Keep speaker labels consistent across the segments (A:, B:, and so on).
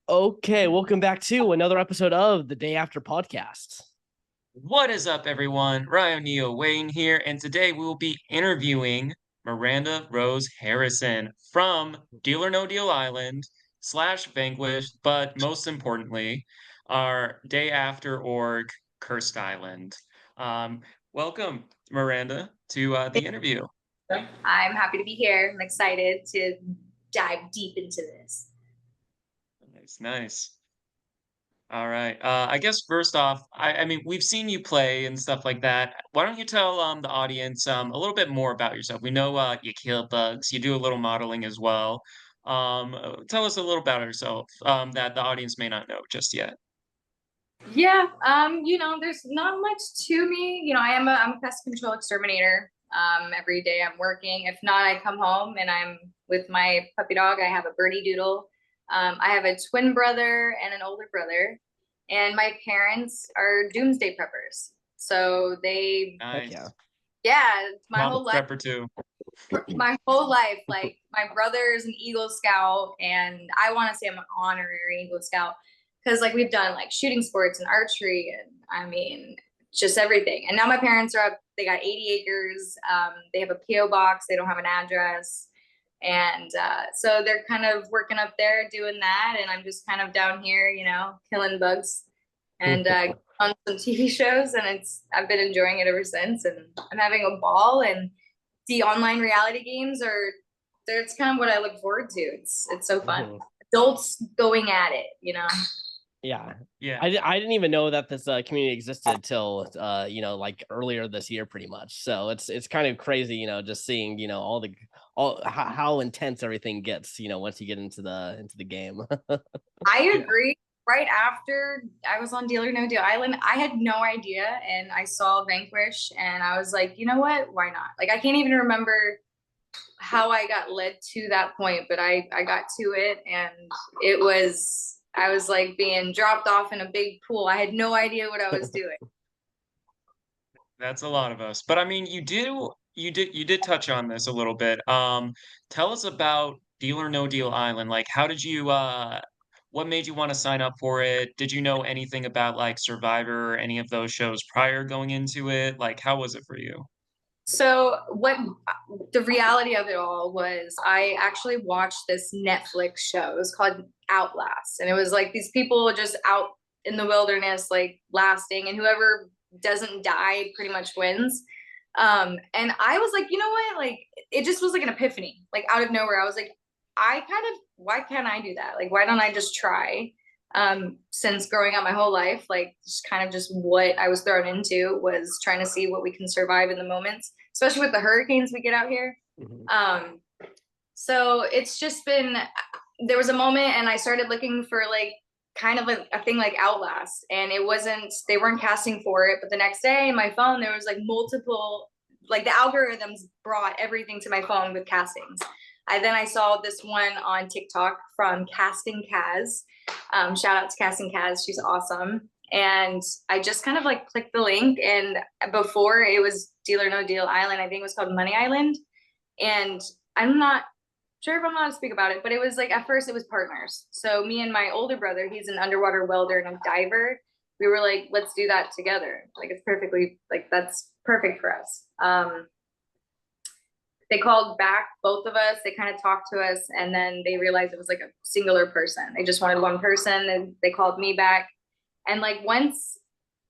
A: Okay, welcome back to another episode of the Day After Podcast.
B: What is up, everyone? Ryan Neil Wayne here, and today we will be interviewing Miranda Rose Harrison from Deal or No Deal Island slash Vanquish, but most importantly, our Day After org Cursed Island. Um, Welcome, Miranda, to the interview.
C: I'm happy to be here. I'm excited to dive deep into this.
B: Nice, nice. All right. I guess first off, I mean, we've seen you play and stuff like that. Why don't you tell the audience a little bit more about yourself? We know you kill bugs, you do a little modeling as well. Tell us a little about yourself that the audience may not know just yet.
C: Yeah, there's not much to me. I'm a pest control exterminator. Every day I'm working. If not, I come home and I'm with my puppy dog. I have a birdie doodle. I have a twin brother and an older brother, and my parents are doomsday preppers. So
A: Heck yeah.
C: yeah, my
B: Mom
C: whole life.
B: prepper too.
C: My whole life, like my brother's an Eagle Scout, and I want to say I'm an honorary Eagle Scout because like we've done like shooting sports and archery, and I mean just everything. And now my parents are up; they got 80 acres. They have a PO box. They don't have an address, and so they're kind of working up there doing that, and I'm just kind of down here, killing bugs and on some TV shows, and I've been enjoying it ever since, and I'm having a ball. And the online reality games that's kind of what I look forward to. It's so fun. Adults going at it,
A: Yeah.
B: Yeah.
A: I didn't even know that this community existed till like earlier this year, pretty much. So it's kind of crazy, just seeing all how intense everything gets, once you get into the game.
C: I agree. Right after I was on Deal or No Deal Island, I had no idea, and I saw Vanquish, and I was like, you know what? Why not? Like, I can't even remember how I got led to that point, but I got to it, and I was like being dropped off in a big pool. I had no idea what I was doing.
B: That's a lot of us. But I mean, you did touch on this a little bit. Tell us about Deal or No Deal Island. Like, how did you what made you want to sign up for it? Did you know anything about like Survivor or any of those shows prior going into it? Like, how was it for you?
C: So what the reality of it all was, I actually watched this Netflix show. It was called Outlast, and it was like these people just out in the wilderness, like lasting, and whoever doesn't die pretty much wins. And I was like, you know what? Like, it just was like an epiphany, like out of nowhere. I was like, why can't I do that? Like, why don't I just try? Since growing up my whole life, like just what I was thrown into was trying to see what we can survive in the moments, especially with the hurricanes we get out here.
A: Mhm.
C: So it's just been, there was a moment and I started looking for like kind of a thing like Outlast, and they weren't casting for it, but the next day my phone, there was like multiple, like the algorithms brought everything to my phone with castings. I saw this one on TikTok from Casting Kaz. Shout out to Casting Kaz, she's awesome. And I just kind of like clicked the link, and before it was Deal or No Deal Island, I think it was called Money Island. And I'm not sure if I'm allowed to speak about it, but it was like at first it was partners. So me and my older brother, he's an underwater welder and a diver. We were like, let's do that together. Like it's perfectly, like that's perfect for us. They called back both of us. They kind of talked to us, and then they realized it was like a singular person. They just wanted one person, and they called me back. And like once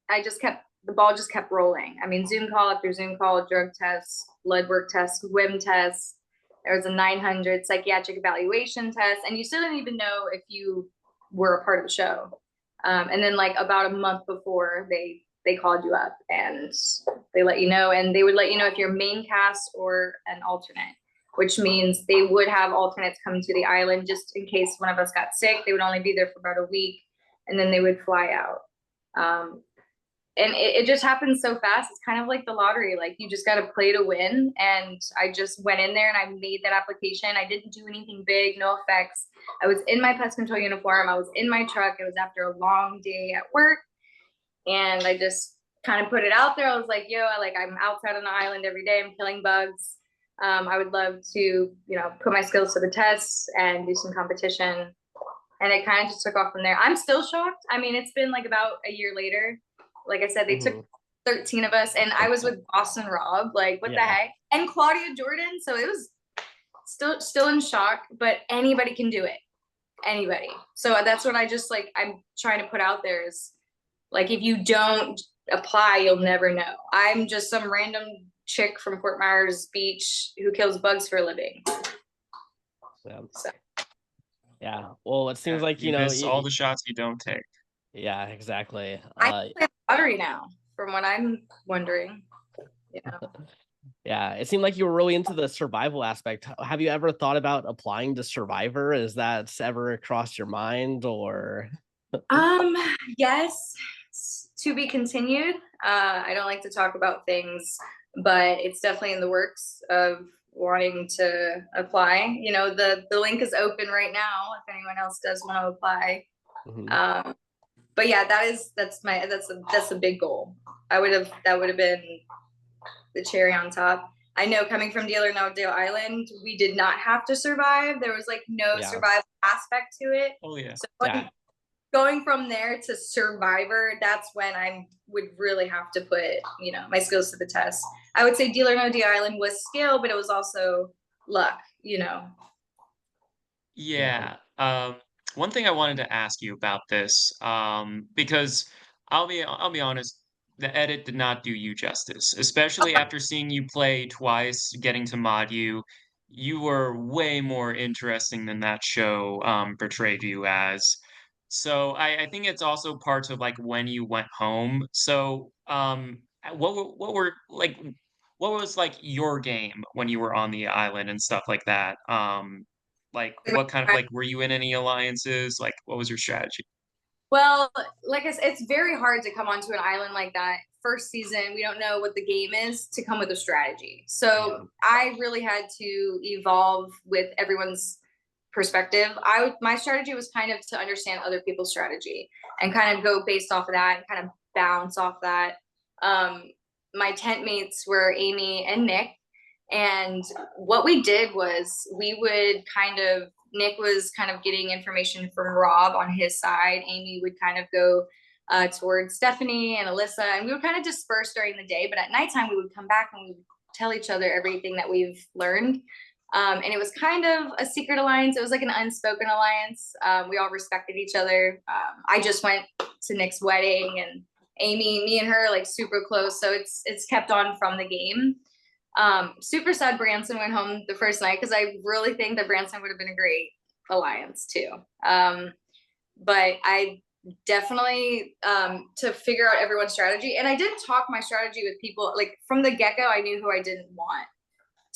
C: the ball just kept rolling. I mean, Zoom call after Zoom call, drug tests, blood work tests, WIM tests. There was a 900 psychiatric evaluation test, and you still didn't even know if you were a part of the show. And then like about a month before, they called you up and they let you know, and they would let you know if you're main cast or an alternate, which means they would have alternates come to the island just in case one of us got sick. They would only be there for about a week, and then they would fly out. And it just happens so fast. It's kind of like the lottery. Like you just got to play to win. And I just went in there and I made that application. I didn't do anything big, no effects. I was in my pest control uniform. I was in my truck. It was after a long day at work. And I just kind of put it out there. I was like, I'm outside on the island every day. I'm killing bugs. I would love to, put my skills to the test and do some competition. and it kind of just took off from there. I'm still shocked. I mean, it's been like about a year later. Like I said, they took 13 of us, and I was with Boston Rob. Like, what the heck? And Claudia Jordan. So it was still in shock, but anybody can do it. Anybody. So that's what I just like, I'm trying to put out there is like, if you don't apply, you'll never know. I'm just some random chick from Fort Myers Beach who kills bugs for a living. So.
A: Yeah. Well, it seems like,
B: you miss all the shots you don't take.
A: Yeah, exactly.
C: I play lottery now, from what I'm wondering. Yeah.
A: Yeah, it seemed like you were really into the survival aspect. Have you ever thought about applying to Survivor? Is that ever crossed your mind, or?
C: Yes, to be continued. I don't like to talk about things, but it's definitely in the works of wanting to apply. You know, the link is open right now if anyone else does want to apply. But yeah, that's a big goal. That would have been the cherry on top. I know, coming from Deal or No Deal Island, we did not have to survive. There was like no survival aspect to it.
B: Oh yeah.
C: So going from there to Survivor, that's when I would really have to put, you know, my skills to the test. I would say Deal or No Deal Island was skill, but it was also luck, you know.
B: Yeah. One thing I wanted to ask you about this, because I'll be honest, the edit did not do you justice, especially after seeing you play twice, getting to mod you. You were way more interesting than that show portrayed you as. So I think it's also parts of like when you went home. So what was like your game when you were on the island and stuff like that? Like what kind of like were you in any alliances? Like what was your strategy?
C: Well, like I said, it's very hard to come onto an island like that. First season, we don't know what the game is to come with a strategy. So I really had to evolve with everyone's perspective. My strategy was kind of to understand other people's strategy and kind of go based off of that and kind of bounce off that. My tent mates were Amy and Nick. And what we did was we would Nick was kind of getting information from Rob on his side. Amy would kind of go towards Stephanie and Alyssa, and we would kind of disperse during the day. But at nighttime, we would come back and we would tell each other everything that we've learned. And it was kind of a secret alliance. It was like an unspoken alliance. We all respected each other. I just went to Nick's wedding, and me and her like super close. So it's kept on from the game. Super sad Branson went home the first night, because I really think that Branson would have been a great alliance too. But I definitely to figure out everyone's strategy, and I did talk my strategy with people like from the get-go. I knew who I didn't want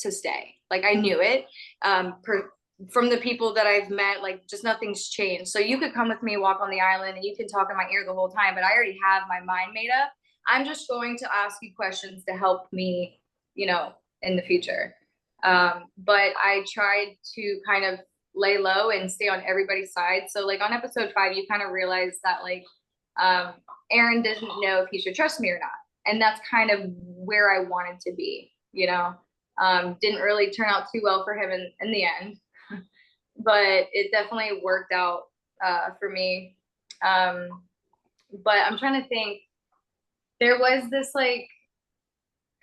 C: to stay. Like I knew it from the people that I've met. Like just nothing's changed. So you could come with me, walk on the island, and you can talk in my ear the whole time, but I already have my mind made up. I'm just going to ask you questions to help me, you know, in the future. But I tried to kind of lay low and stay on everybody's side. So like on episode 5, you kind of realize that like Aaron didn't know if he should trust me or not. And that's kind of where I wanted to be, you know. Didn't really turn out too well for him in the end. But it definitely worked out for me. But I'm trying to think. There was this like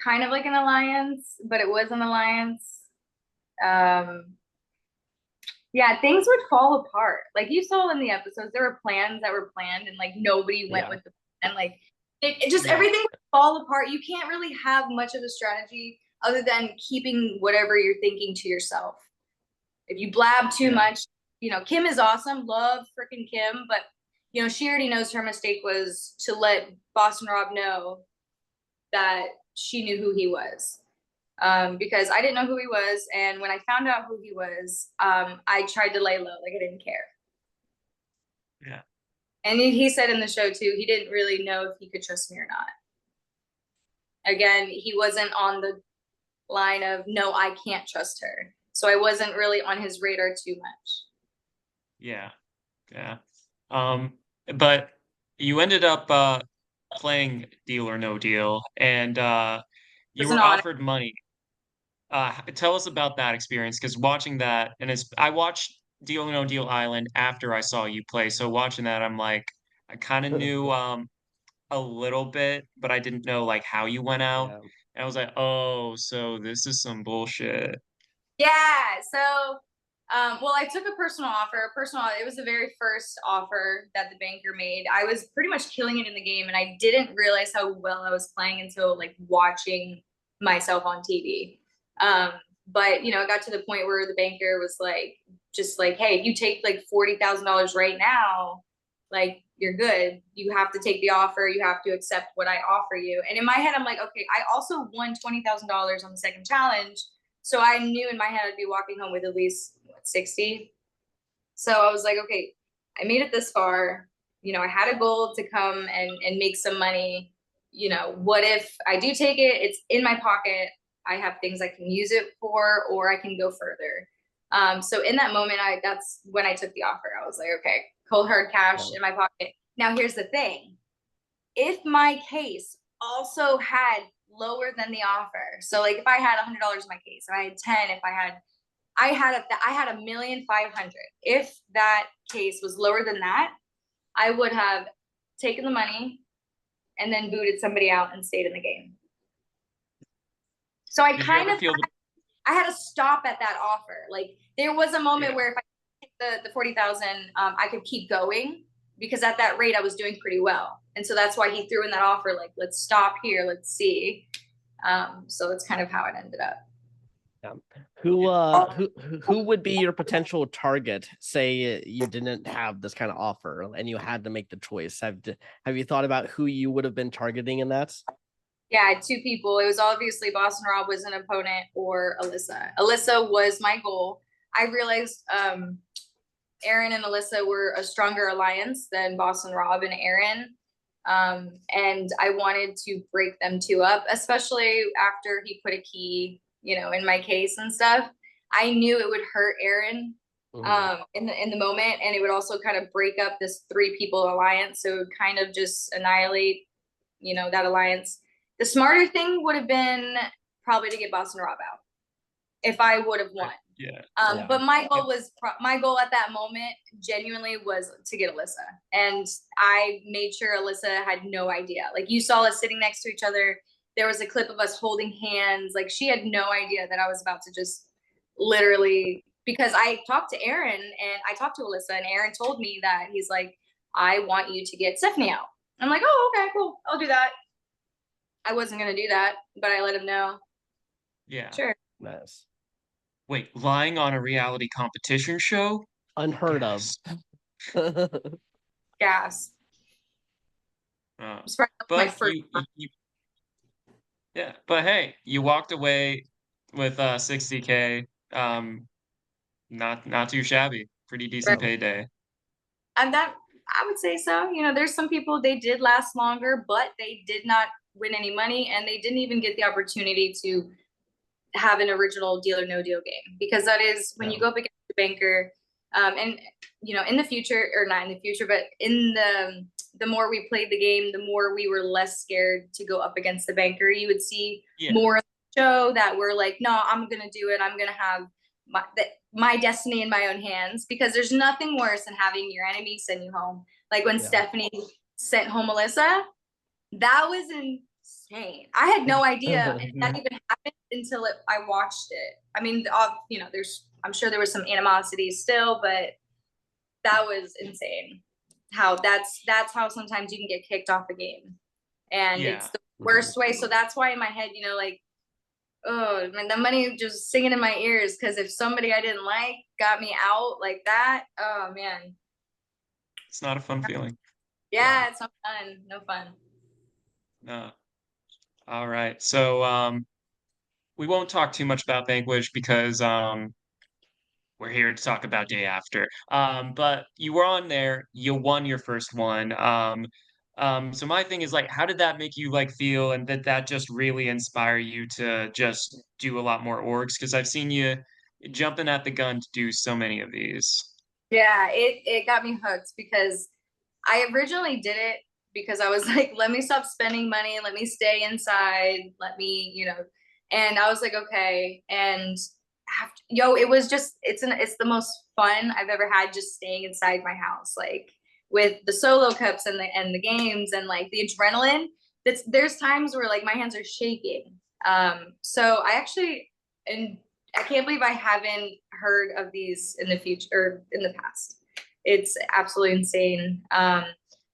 C: kind of like an alliance, but it was an alliance. Yeah, things would fall apart. Like you saw in the episodes, there were plans that were planned, and like nobody went with the plan. Like it just everything would fall apart. You can't really have much of a strategy other than keeping whatever you're thinking to yourself. If you blab too much, you know, Kim is awesome. Love freaking Kim, but you know, she already knows her mistake was to let Boston Rob know that she knew who he was. Because I didn't know who he was, and when I found out who he was, I tried to lay low, like I didn't care.
B: Yeah.
C: And he said in the show too, he didn't really know if he could trust me or not. Again, he wasn't on the line of no, I can't trust her. So I wasn't really on his radar too much.
B: Yeah. But you ended up playing Deal or No Deal, and you were offered money. Tell us about that experience, because watching that, and I watched Deal or No Deal Island after I saw you play. So watching that, I'm like, I kind of knew a little bit, but I didn't know like how you went out.
A: Yeah.
B: And I was like, oh, so this is some bullshit.
C: Yeah. So, well, I took a personal offer. It was the very first offer that the banker made. I was pretty much killing it in the game, and I didn't realize how well I was playing until like watching myself on TV. But it got to the point where the banker was like, just like, hey, if you take like $40,000 right now, like you're good. You have to take the offer. You have to accept what I offer you. And in my head, I'm like, okay, I also won $20,000 on the second challenge. So I knew in my head I'd be walking home with at least 60. So I was like, okay, I made it this far. I had a goal to come and make some money. What if I do take it? It's in my pocket. I have things I can use it for, or I can go further. So in that moment, that's when I took the offer. I was like, okay, cold hard cash in my pocket. Now here's the thing. If my case also had lower than the offer, so like if I had $100 in my case, if I had 10, if I had $1,500,000. If that case was lower than that, I would have taken the money and then booted somebody out and stayed in the game. So I had to stop at that offer. Like there was a moment where if I took the 40,000, I could keep going because at that rate I was doing pretty well. And so that's why he threw in that offer, like, let's stop here, let's see. So that's kind of how it ended up.
A: Yeah. Who would be your potential target? Say you didn't have this kind of offer and you had to make the choice. Have you thought about who you would have been targeting in that?
C: Yeah, I had two people. It was obviously Boston Rob was an opponent, or Alyssa. Alyssa was my goal. I realized Aaron and Alyssa were a stronger alliance than Boston Rob and Aaron. And I wanted to break them two up, especially after he put a key, in my case and stuff. I knew it would hurt Aaron in the moment, and it would also kind of break up this 3 people alliance. So it would kind of just annihilate, that alliance. The smarter thing would have been probably to get Boston Rob out if I would have won.
B: Yeah.
C: But my goal at that moment genuinely was to get Alyssa. And I made sure Alyssa had no idea. Like you saw us sitting next to each other. There was a clip of us holding hands. Like she had no idea that I was about to just literally, because I talked to Aaron and I talked to Alyssa, and Aaron told me that he's like, I want you to get Stephanie out. I'm like, oh, okay, cool. I'll do that. I wasn't going to do that, but I let him know.
B: Yeah.
C: Sure.
A: Nice.
B: Wait, lying on a reality competition show?
A: Unheard
B: Yes.
A: of.
C: Gas.
B: But yeah, but hey, you walked away with 60K. Not too shabby. Pretty decent payday.
C: And that, I would say so. There's some people, they did last longer, but they did not win any money, and they didn't even get the opportunity to have an original Deal or No Deal game, because that is when you go up against the banker, and in the future, or not in the future, but in the more we played the game, the more we were less scared to go up against the banker. You would see more of the show that were like, no, I'm gonna do it. I'm gonna have my destiny in my own hands, because there's nothing worse than having your enemy send you home. Like when Stephanie sent home Alyssa, that was insane. I had no idea that even happened until I watched it. I mean, I'm sure there was some animosity still, but that was insane. How that's how sometimes you can get kicked off a game, and it's the worst way. So that's why in my head, like, oh man, the money just singing in my ears, because if somebody I didn't like got me out like that, oh man,
B: it's not a fun feeling.
C: Yeah, it's not fun. No fun.
B: No. All right. So we won't talk too much about Vanquish because we're here to talk about Day After. But you were on there, you won your first one. So my thing is like, how did that make you like feel, and did that just really inspire you to just do a lot more orgs? Because I've seen you jumping at the gun to do so many of these.
C: Yeah, it got me hooked, because I originally did it because I was like, let me stop spending money, let me stay inside, let me, and I was like, okay. And it was just it's the most fun I've ever had, just staying inside my house, like with the solo cups and the games and like the adrenaline. There's times where like my hands are shaking. So I actually, and I can't believe I haven't heard of these in the future or in the past. It's absolutely insane.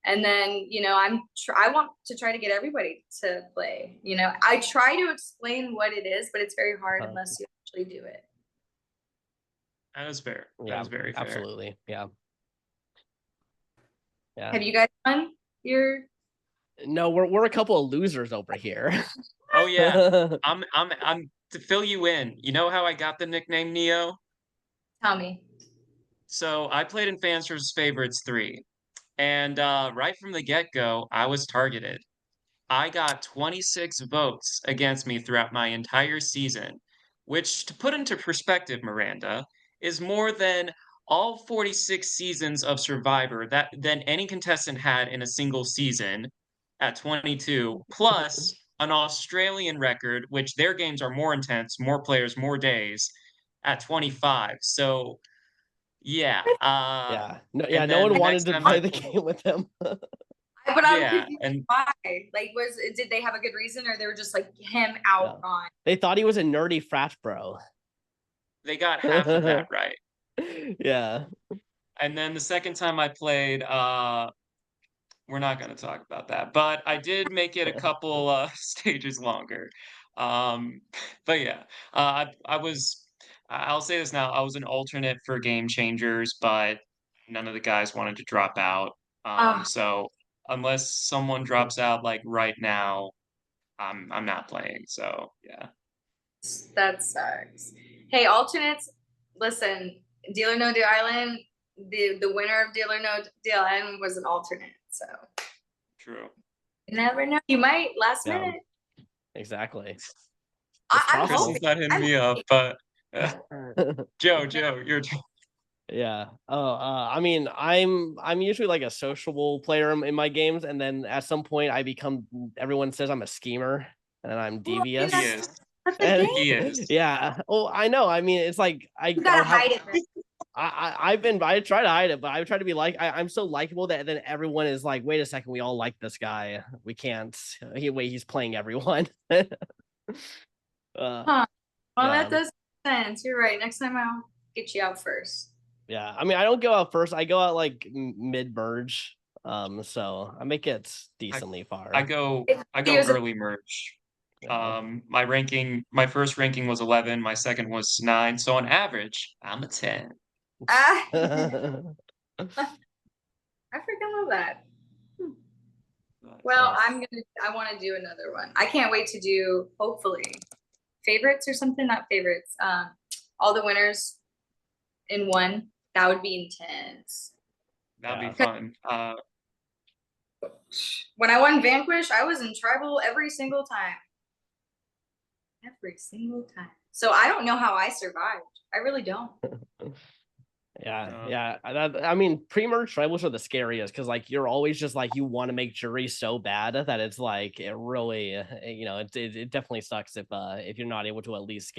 C: And then, I want to try to get everybody to play. I try to explain what it is, but it's very hard unless you actually do it.
B: That is fair.
A: Yeah,
B: that is very fair.
A: Absolutely. Yeah. Yeah.
C: Have you guys won your?
A: No, we're a couple of losers over here.
B: Oh yeah. I'm to fill you in. You know how I got the nickname Neo?
C: Tell me.
B: So I played in Fans vs. Favorites 3. And right from the get-go, I was targeted. I got 26 votes against me throughout my entire season, which, to put into perspective, Miranda, is more than all 46 seasons of Survivor than any contestant had in a single season at 22, plus an Australian record, which their games are more intense, more players, more days, at 25. So yeah,
A: Yeah. No,
B: and
A: no
B: then
A: one
B: the
A: wanted
B: next
A: to
B: time
A: play the game with them.
C: But I'm
B: yeah,
C: confused
B: and
C: why. Like, did they have a good reason, or they were just like him out on?
A: They thought he was a nerdy frat bro.
B: they got half of that right.
A: Yeah.
B: And then the second time I played, we're not going to talk about that, but I did make it a couple stages longer. But yeah, I'll say this now, I was an alternate for Game Changers, but none of the guys wanted to drop out.
C: Ah,
B: So unless someone drops out like right now, I'm not playing. So yeah.
C: that sucks. Hey, alternates, listen, Deal or No Deal Island, the winner of Deal or No Deal Island was an alternate. So
B: True.
C: you never know. You might last
A: Yeah.
C: minute.
A: Exactly.
C: I'm
B: Kristen's
C: hoping.
B: not hitting me up, but Joe, your turn.
A: Yeah. I mean, I'm usually like a sociable player in my games, and then at some point everyone says I'm a schemer and I'm devious.
B: He is.
C: That's the
A: And,
C: game.
B: He is.
A: yeah. Oh, I know. I mean, it's like
C: You gotta hide it.
A: I try to hide it, but I try to be like I'm so likable that then everyone is like, wait a second, we all like this guy. We can't. He's playing everyone.
C: Huh. Well,
A: yeah.
C: that does make sense. You're right. Next time I'll get you out first.
A: Yeah, I mean, I don't go out first. I go out like mid merge. So I make it decently far.
B: I go early merge.
A: Yeah.
B: My first ranking was 11, my second was 9. So on average, I'm a 10.
C: I
A: Yeah.
C: freaking love that. Well, I want to do another one. I can't wait to do, hopefully, favorites or something, not favorites. All the winners in one. That would be intense.
B: That'd be fun.
C: When I won Vanquish, I was in tribal every single time. Every single time. So I don't know how I survived. I really don't.
A: Yeah. I mean, pre-merge tribals are the scariest because like you're always just like you want to make jury so bad that it's like it really, it definitely sucks if you're not able to at least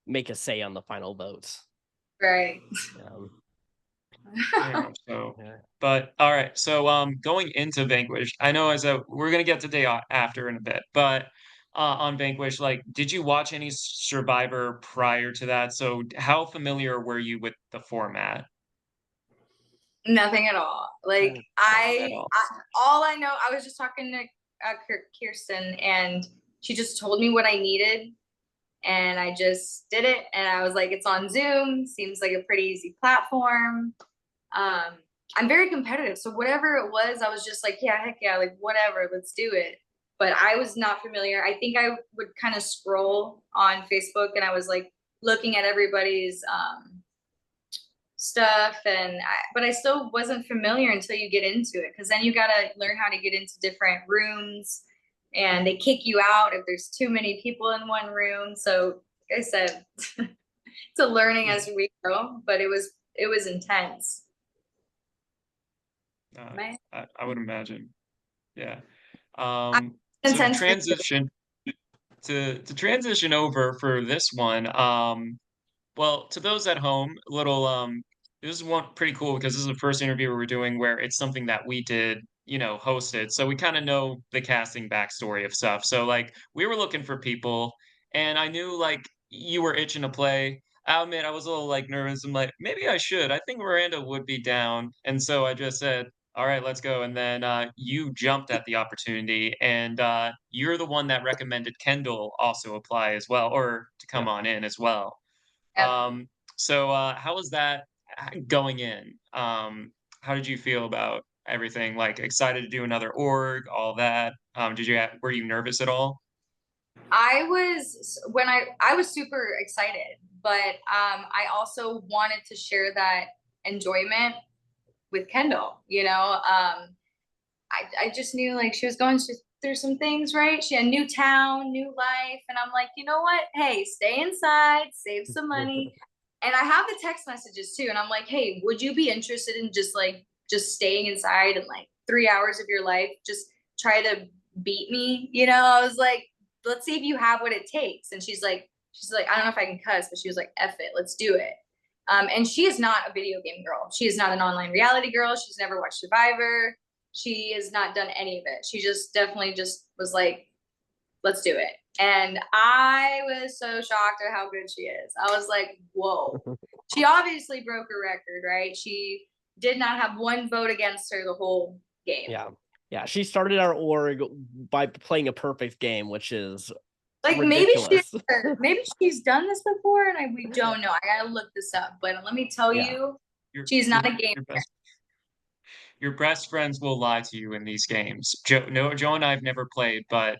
A: make a say on the final votes.
C: Right.
B: But all right. So going into Vanquish, I know we're gonna get to day after in a bit, but on Vanquish, like, did you watch any Survivor prior to that? So how familiar were you with the format?
C: Nothing at all. Like all I know, I was just talking to Kirsten, and she just told me what I needed, and I just did it. And I was like, it's on Zoom. Seems like a pretty easy platform. I'm very competitive, so whatever it was, I was just like, yeah, heck yeah, like whatever, let's do it. But I was not familiar. I think I would kind of scroll on Facebook, and I was like looking at everybody's stuff, but I still wasn't familiar until you get into it, because then you got to learn how to get into different rooms, and they kick you out if there's too many people in one room. So like I said, it's a learning as we go, but it was intense.
B: I would imagine. Yeah.
C: So
B: to transition over for this one, Well, to those at home, little this is one pretty cool because this is the first interview we're doing where it's something that we did, hosted. So we kind of know the casting backstory of stuff. So like we were looking for people and I knew like you were itching to play. I'll admit I was a little like nervous. I'm like, maybe I should. I think Miranda would be down. And so I just said, all right, let's go. And then you jumped at the opportunity and you're the one that recommended Kendall also apply as well or to come
A: Yeah.
B: on in as well.
C: Yep.
B: So how was that going in? How did you feel about everything? Like excited to do another org, all that? Were you nervous at all?
C: I was super excited, but I also wanted to share that enjoyment with Kendall. I just knew like she was going through some things, right? She had new town, new life, and I'm like, you know what? Hey, stay inside, save some money. And I have the text messages too, and I'm like, hey, would you be interested in just staying inside and like 3 hours of your life, just try to beat me? I was like, let's see if you have what it takes. And she's like, I don't know if I can cuss, but she was like, F it, let's do it. And she is not a video game girl. She is not an online reality girl. She's never watched Survivor. She has not done any of it. She just definitely just was like, let's do it. And I was so shocked at how good she is. I was like, whoa. She obviously broke her record, right? She did not have one vote against her the whole game.
A: Yeah. Yeah. She started our org by playing a perfect game, which is
C: like
A: ridiculous.
C: maybe she's done this before and we don't know. I gotta look this up. But let me tell you, she's not a gamer.
B: Your best friends will lie to you in these games. Joe and I have never played, but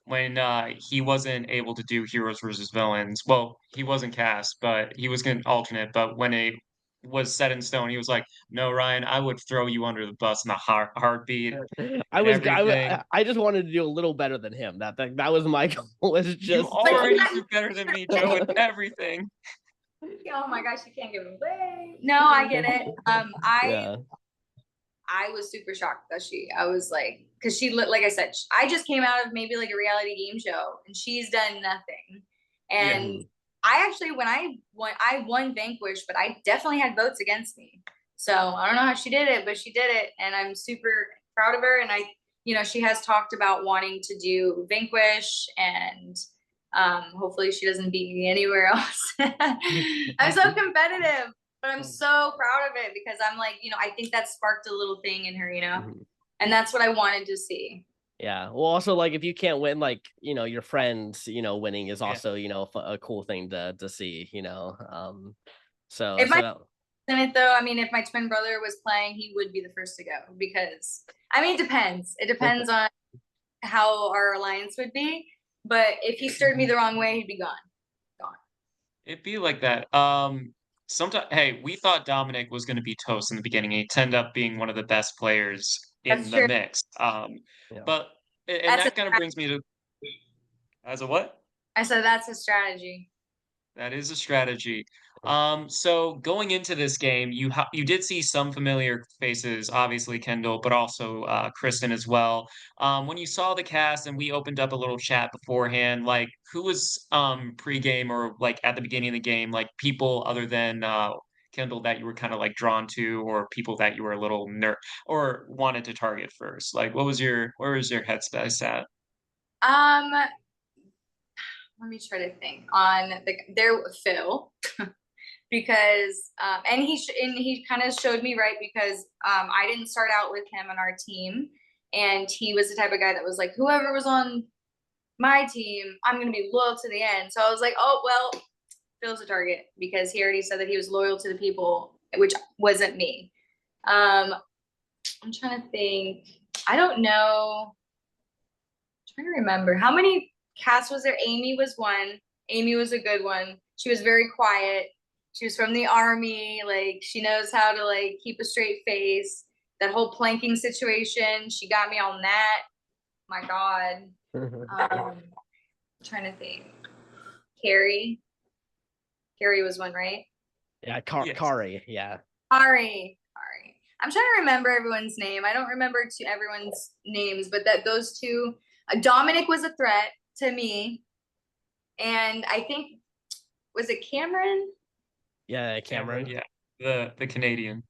B: when he wasn't able to do heroes versus villains, well, he wasn't cast, but he was going to alternate. But when it was set in stone, he was like, "No, Ryan, I would throw you under the bus in a heartbeat."
A: I just wanted to do a little better than him. That was my goal. Was just
B: you already do better than me, Joe, at everything.
C: Oh my gosh, you can't give it away. No, I get it. I was super shocked that I was like, because like I said, I just came out of maybe like a reality game show and she's done nothing. And I actually, when I won Vanquish, but I definitely had votes against me. So I don't know how she did it, but she did it. And I'm super proud of her. And she has talked about wanting to do Vanquish and hopefully she doesn't beat me anywhere else. I'm so competitive. But I'm so proud of it because I'm like, I think that sparked a little thing in her, and that's what I wanted to see.
A: Yeah. Well, also like if you can't win, like, your friends, winning is also, a cool thing to see, so.
C: If in it though, I mean, if my twin brother was playing, he would be the first to go because, I mean, it depends. It depends on how our alliance would be. But if he stirred me the wrong way, he'd be gone.
B: It'd be like that. Sometimes, hey, we thought Dominic was going to be toast in the beginning. He ended up being one of the best players in the mix. But that kind of brings me to as a what?
C: I said that's a strategy.
B: That is a strategy. So going into this game, you did see some familiar faces, obviously Kendall, but also Kristen as well. When you saw the cast and we opened up a little chat beforehand, like who was pregame or like at the beginning of the game, like people other than Kendall that you were kind of like drawn to, or people that you were a little or wanted to target first? Like, where was your headspace at?
C: Let me try to think on Phil. Because and he kind of showed me right because I didn't start out with him on our team and he was the type of guy that was like whoever was on my team I'm gonna be loyal to the end. So I was like, oh well, Phil's a target because he already said that he was loyal to the people, which wasn't me. I'm trying to think. I don't know. I'm trying to remember how many casts was there. Amy was one. Amy was a good one. She was very quiet. She was from the army. Like she knows how to like keep a straight face. That whole planking situation, she got me on that. My God. I'm trying to think. Carrie was one, right?
A: Yeah, Kari. Yeah.
C: Kari. I'm trying to remember everyone's name. I don't remember everyone's names, but those two. Dominic was a threat to me, and I think was it Cameron?
A: Yeah, Cameron.
B: Yeah, the Canadian.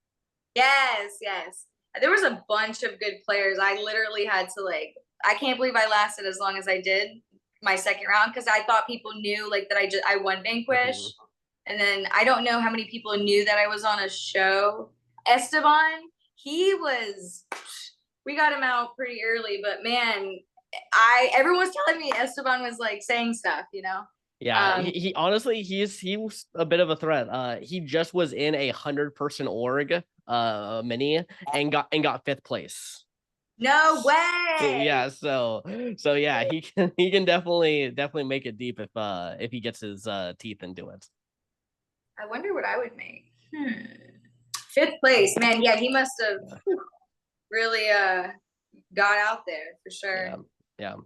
C: Yes, yes. There was a bunch of good players. I literally had to like, I can't believe I lasted as long as I did my second round because I thought people knew like that I won Vanquish. And then I don't know how many people knew that I was on a show. Esteban, we got him out pretty early, but man, everyone's telling me Esteban was like saying stuff, you know?
A: Yeah, he honestly he was a bit of a threat. He just was in 100-person org mini and got 5th place.
C: No way.
A: Yeah, so yeah, he can definitely make it deep if he gets his teeth into it.
C: I wonder what I would make. 5th place, man. Yeah, he must have really got out there for sure.
A: Yeah.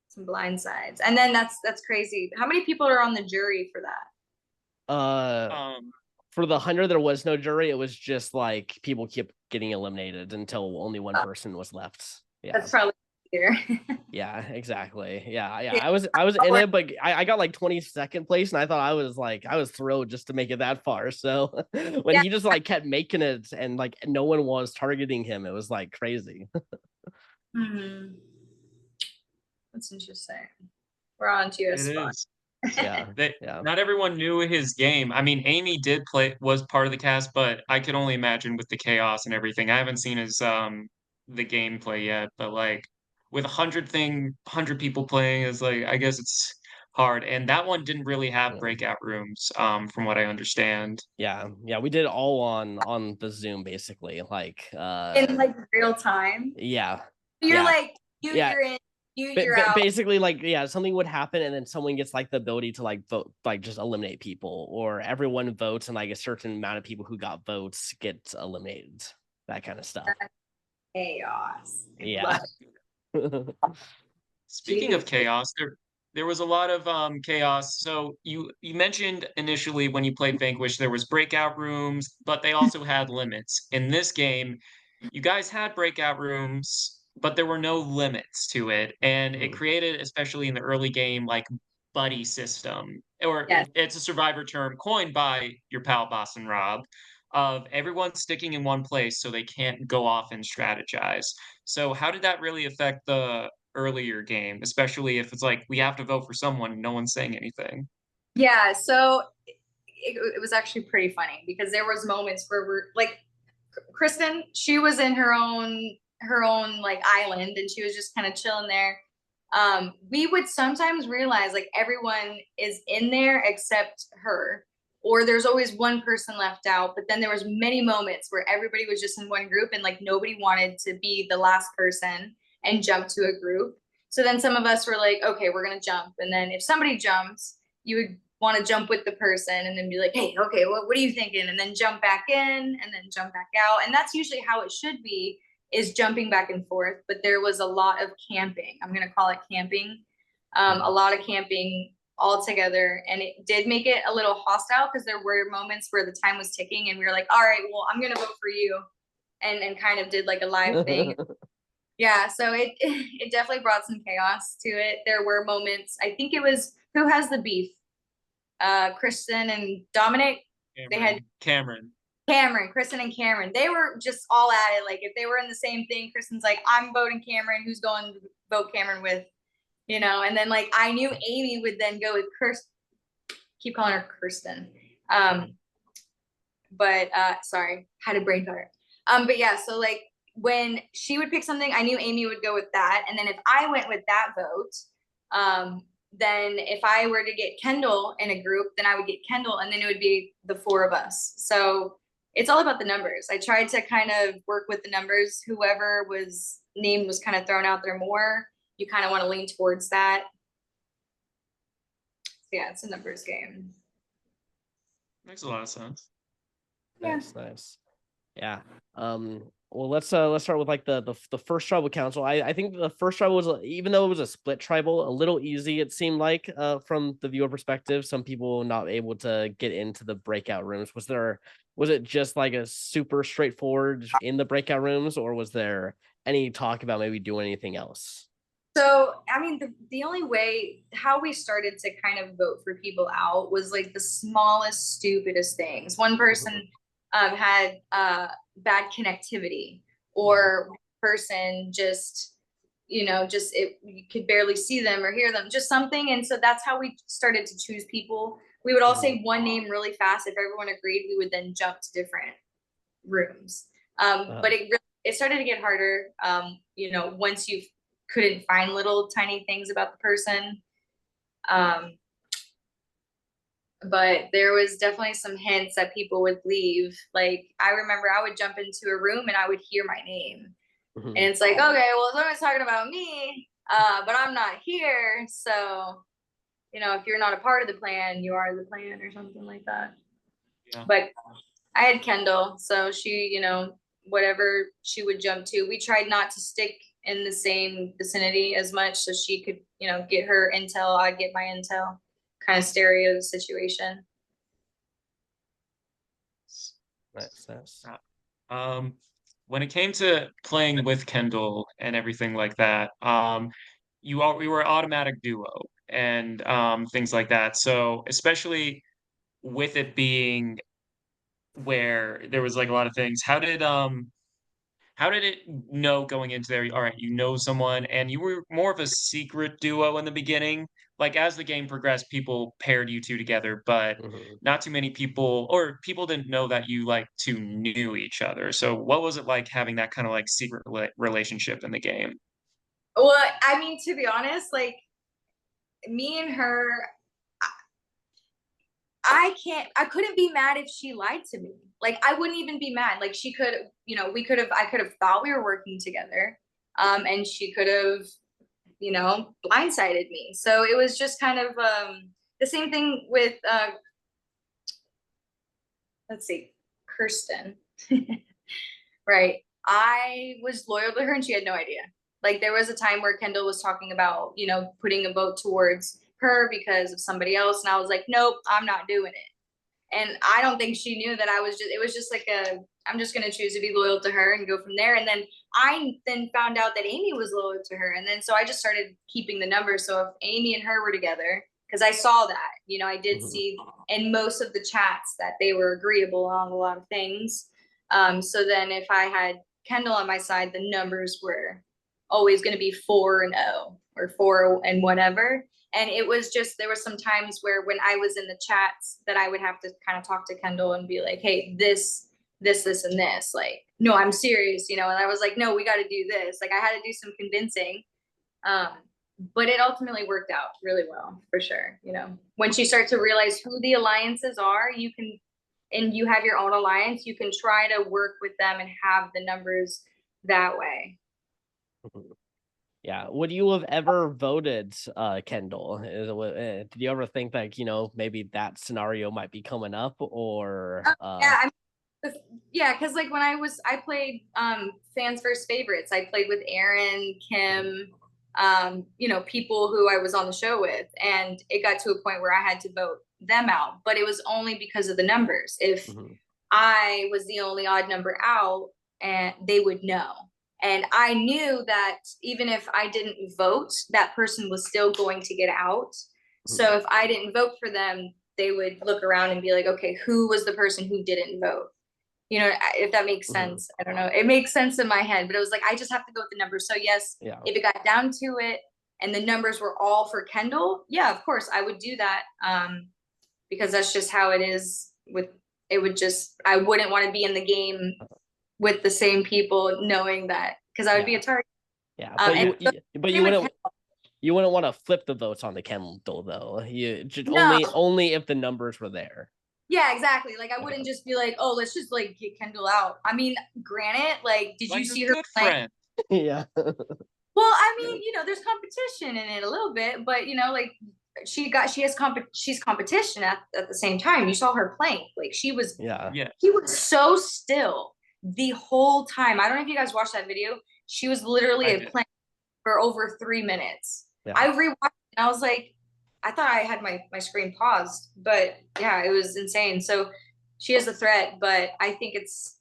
C: Some blind sides. And then that's crazy. How many people are on the jury for that?
A: For the 100 there was no jury. It was just like people kept getting eliminated until only one person was left. Yeah,
C: that's probably easier.
A: Yeah, exactly. Yeah. I was in it, but I got like 22nd place, and I thought I was thrilled just to make it that far. So when he just like kept making it and like no one was targeting him, it was like crazy.
C: That's interesting. We're on to a spot.
A: Yeah.
B: Not everyone knew his game. I mean, Amy was part of the cast, but I could only imagine with the chaos and everything. I haven't seen his the gameplay yet, but like with 100 people playing is like I guess it's hard. And that one didn't really have breakout rooms, from what I understand.
A: Yeah, we did it all on the Zoom basically, like
C: in like real time.
A: Yeah.
C: You're like you're in. You're out.
A: Basically, like, something would happen and then someone gets like the ability to like vote, like just eliminate people, or everyone votes and like a certain amount of people who got votes get eliminated, that kind of stuff.
C: Chaos.
A: Yeah.
B: Speaking of chaos, there was a lot of chaos. So you mentioned initially when you played Vanquish there was breakout rooms, but they also had limits. In this game, you guys had breakout rooms, but there were no limits to it, and it created, especially in the early game, like buddy system, or it's a Survivor term coined by your pal Boss and Rob, of everyone sticking in one place so they can't go off and strategize. So how did that really affect the earlier game, especially if it's like we have to vote for someone and no one's saying anything?
C: Yeah, so it was actually pretty funny because there was moments where we're like Kristen, she was in her own like island and she was just kind of chilling there. We would sometimes realize like everyone is in there except her, or there's always one person left out, but then there was many moments where everybody was just in one group and like nobody wanted to be the last person and jump to a group. So then some of us were like, okay, we're gonna jump, and then if somebody jumps, you would want to jump with the person and then be like, hey, okay, what are you thinking? And then jump back in and then jump back out. And that's usually how it should be, is jumping back and forth. But there was a lot of camping. I'm going to call it camping. A lot of camping all together. And it did make it a little hostile because there were moments where the time was ticking and we were like, all right, well, I'm going to vote for you. And kind of did like a live thing. Yeah, so it definitely brought some chaos to it. There were moments, I think it was, who has the beef? Kristen and Dominic. They had Cameron, Kristen and Cameron. They were just all at it. Like if they were in the same thing, Kristen's like, I'm voting Cameron. Who's going to vote Cameron with? You know, and then like I knew Amy would then go with Kirsten. Keep calling her Kirsten. But sorry, had a brain fart. But yeah, so like when she would pick something, I knew Amy would go with that. And then if I went with that vote, then if I were to get Kendall in a group, then I would get Kendall, and then it would be the 4 of us. So it's all about the numbers. I tried to kind of work with the numbers. Whoever was named was kind of thrown out there more. You kind of want to lean towards that. So yeah, it's a numbers game.
B: Makes a lot of sense.
C: Yeah.
A: Nice. Yeah. Well, let's start with like the first tribal council. I think the first tribal was, even though it was a split tribal, a little easy, it seemed like, from the viewer perspective. Some people not able to get into the breakout rooms. Was it just like a super straightforward in the breakout rooms, or was there any talk about maybe doing anything else?
C: So, I mean, the only way how we started to kind of vote for people out was like the smallest, stupidest things. One person had bad connectivity, or person just, just you could barely see them or hear them, just something. And so that's how we started to choose people. We would all say one name really fast. If everyone agreed, we would then jump to different rooms. But it started to get harder, once you couldn't find little tiny things about the person. But there was definitely some hints that people would leave. Like, I remember I would jump into a room and I would hear my name. And it's like, okay, well, someone's talking about me, but I'm not here. So, if you're not a part of the plan, you are the plan, or something like that. Yeah. But I had Kendall, so she, whatever she would jump to, we tried not to stick in the same vicinity as much, so she could, get her intel, I'd get my intel, kind of stereo situation.
A: Nice.
B: When it came to playing with Kendall and everything like that, we were automatic duo and things like that. So especially with it being where there was like a lot of things, how did it know going into there? All right, someone, and you were more of a secret duo in the beginning. Like, as the game progressed, people paired you two together, but not too many people, or people didn't know that you like two knew each other. So what was it like having that kind of like secret relationship in the game?
C: Well, I mean, to be honest, like, me and her, I couldn't be mad if she lied to me. Like, I wouldn't even be mad. Like, she could, I could have thought we were working together. And she could have, blindsided me. So it was just kind of the same thing with, let's see, Kirsten. Right. I was loyal to her and she had no idea. Like, there was a time where Kendall was talking about, putting a vote towards her because of somebody else. And I was like, nope, I'm not doing it. And I don't think she knew that it was just like I'm just going to choose to be loyal to her and go from there. And then I found out that Amy was loyal to her. And then, so I just started keeping the numbers. So if Amy and her were together, because I saw that, I did see in most of the chats that they were agreeable on a lot of things. So then if I had Kendall on my side, the numbers were always going to be 4-0 or 4 and whatever. And it was just, there were some times where when I was in the chats that I would have to kind of talk to Kendall and be like, hey, this, and this, like, no, I'm serious, and I was like, no, we got to do this. Like, I had to do some convincing. But it ultimately worked out really well, for sure. Once you start to realize who the alliances are, and you have your own alliance, you can try to work with them and have the numbers that way.
A: Yeah. Would you have ever voted Kendall? Did you ever think that, maybe that scenario might be coming up, or
C: yeah, because like when I played fans versus favorites, I played with Aaron, Kim, people who I was on the show with, and it got to a point where I had to vote them out, but it was only because of the numbers. If I was the only odd number out, and they would know. And I knew that even if I didn't vote, that person was still going to get out. So if I didn't vote for them, they would look around and be like, okay, who was the person who didn't vote? If that makes sense. I don't know. It makes sense in my head, but it was like, I just have to go with the numbers. So yes, if it got down to it and the numbers were all for Kendall, yeah, of course I would do that. Because that's just how it is I wouldn't want to be in the game with the same people, knowing that, because I would be a target.
A: Yeah, but you wouldn't want to flip the votes on the Kendall though. You just only if the numbers were there.
C: Yeah, exactly. Like, I wouldn't just be like, oh, let's just like get Kendall out. I mean, granted, like, did you see her playing?
A: Yeah.
C: Well, I mean, there's competition in it a little bit, but like she's competition at the same time. You saw her playing. Like, she was so still the whole time. I don't know if you guys watched that video. She was literally playing for over 3 minutes. Yeah. I rewatched it and I was like, I thought I had my screen paused, but yeah, it was insane. So she is a threat, but I think it's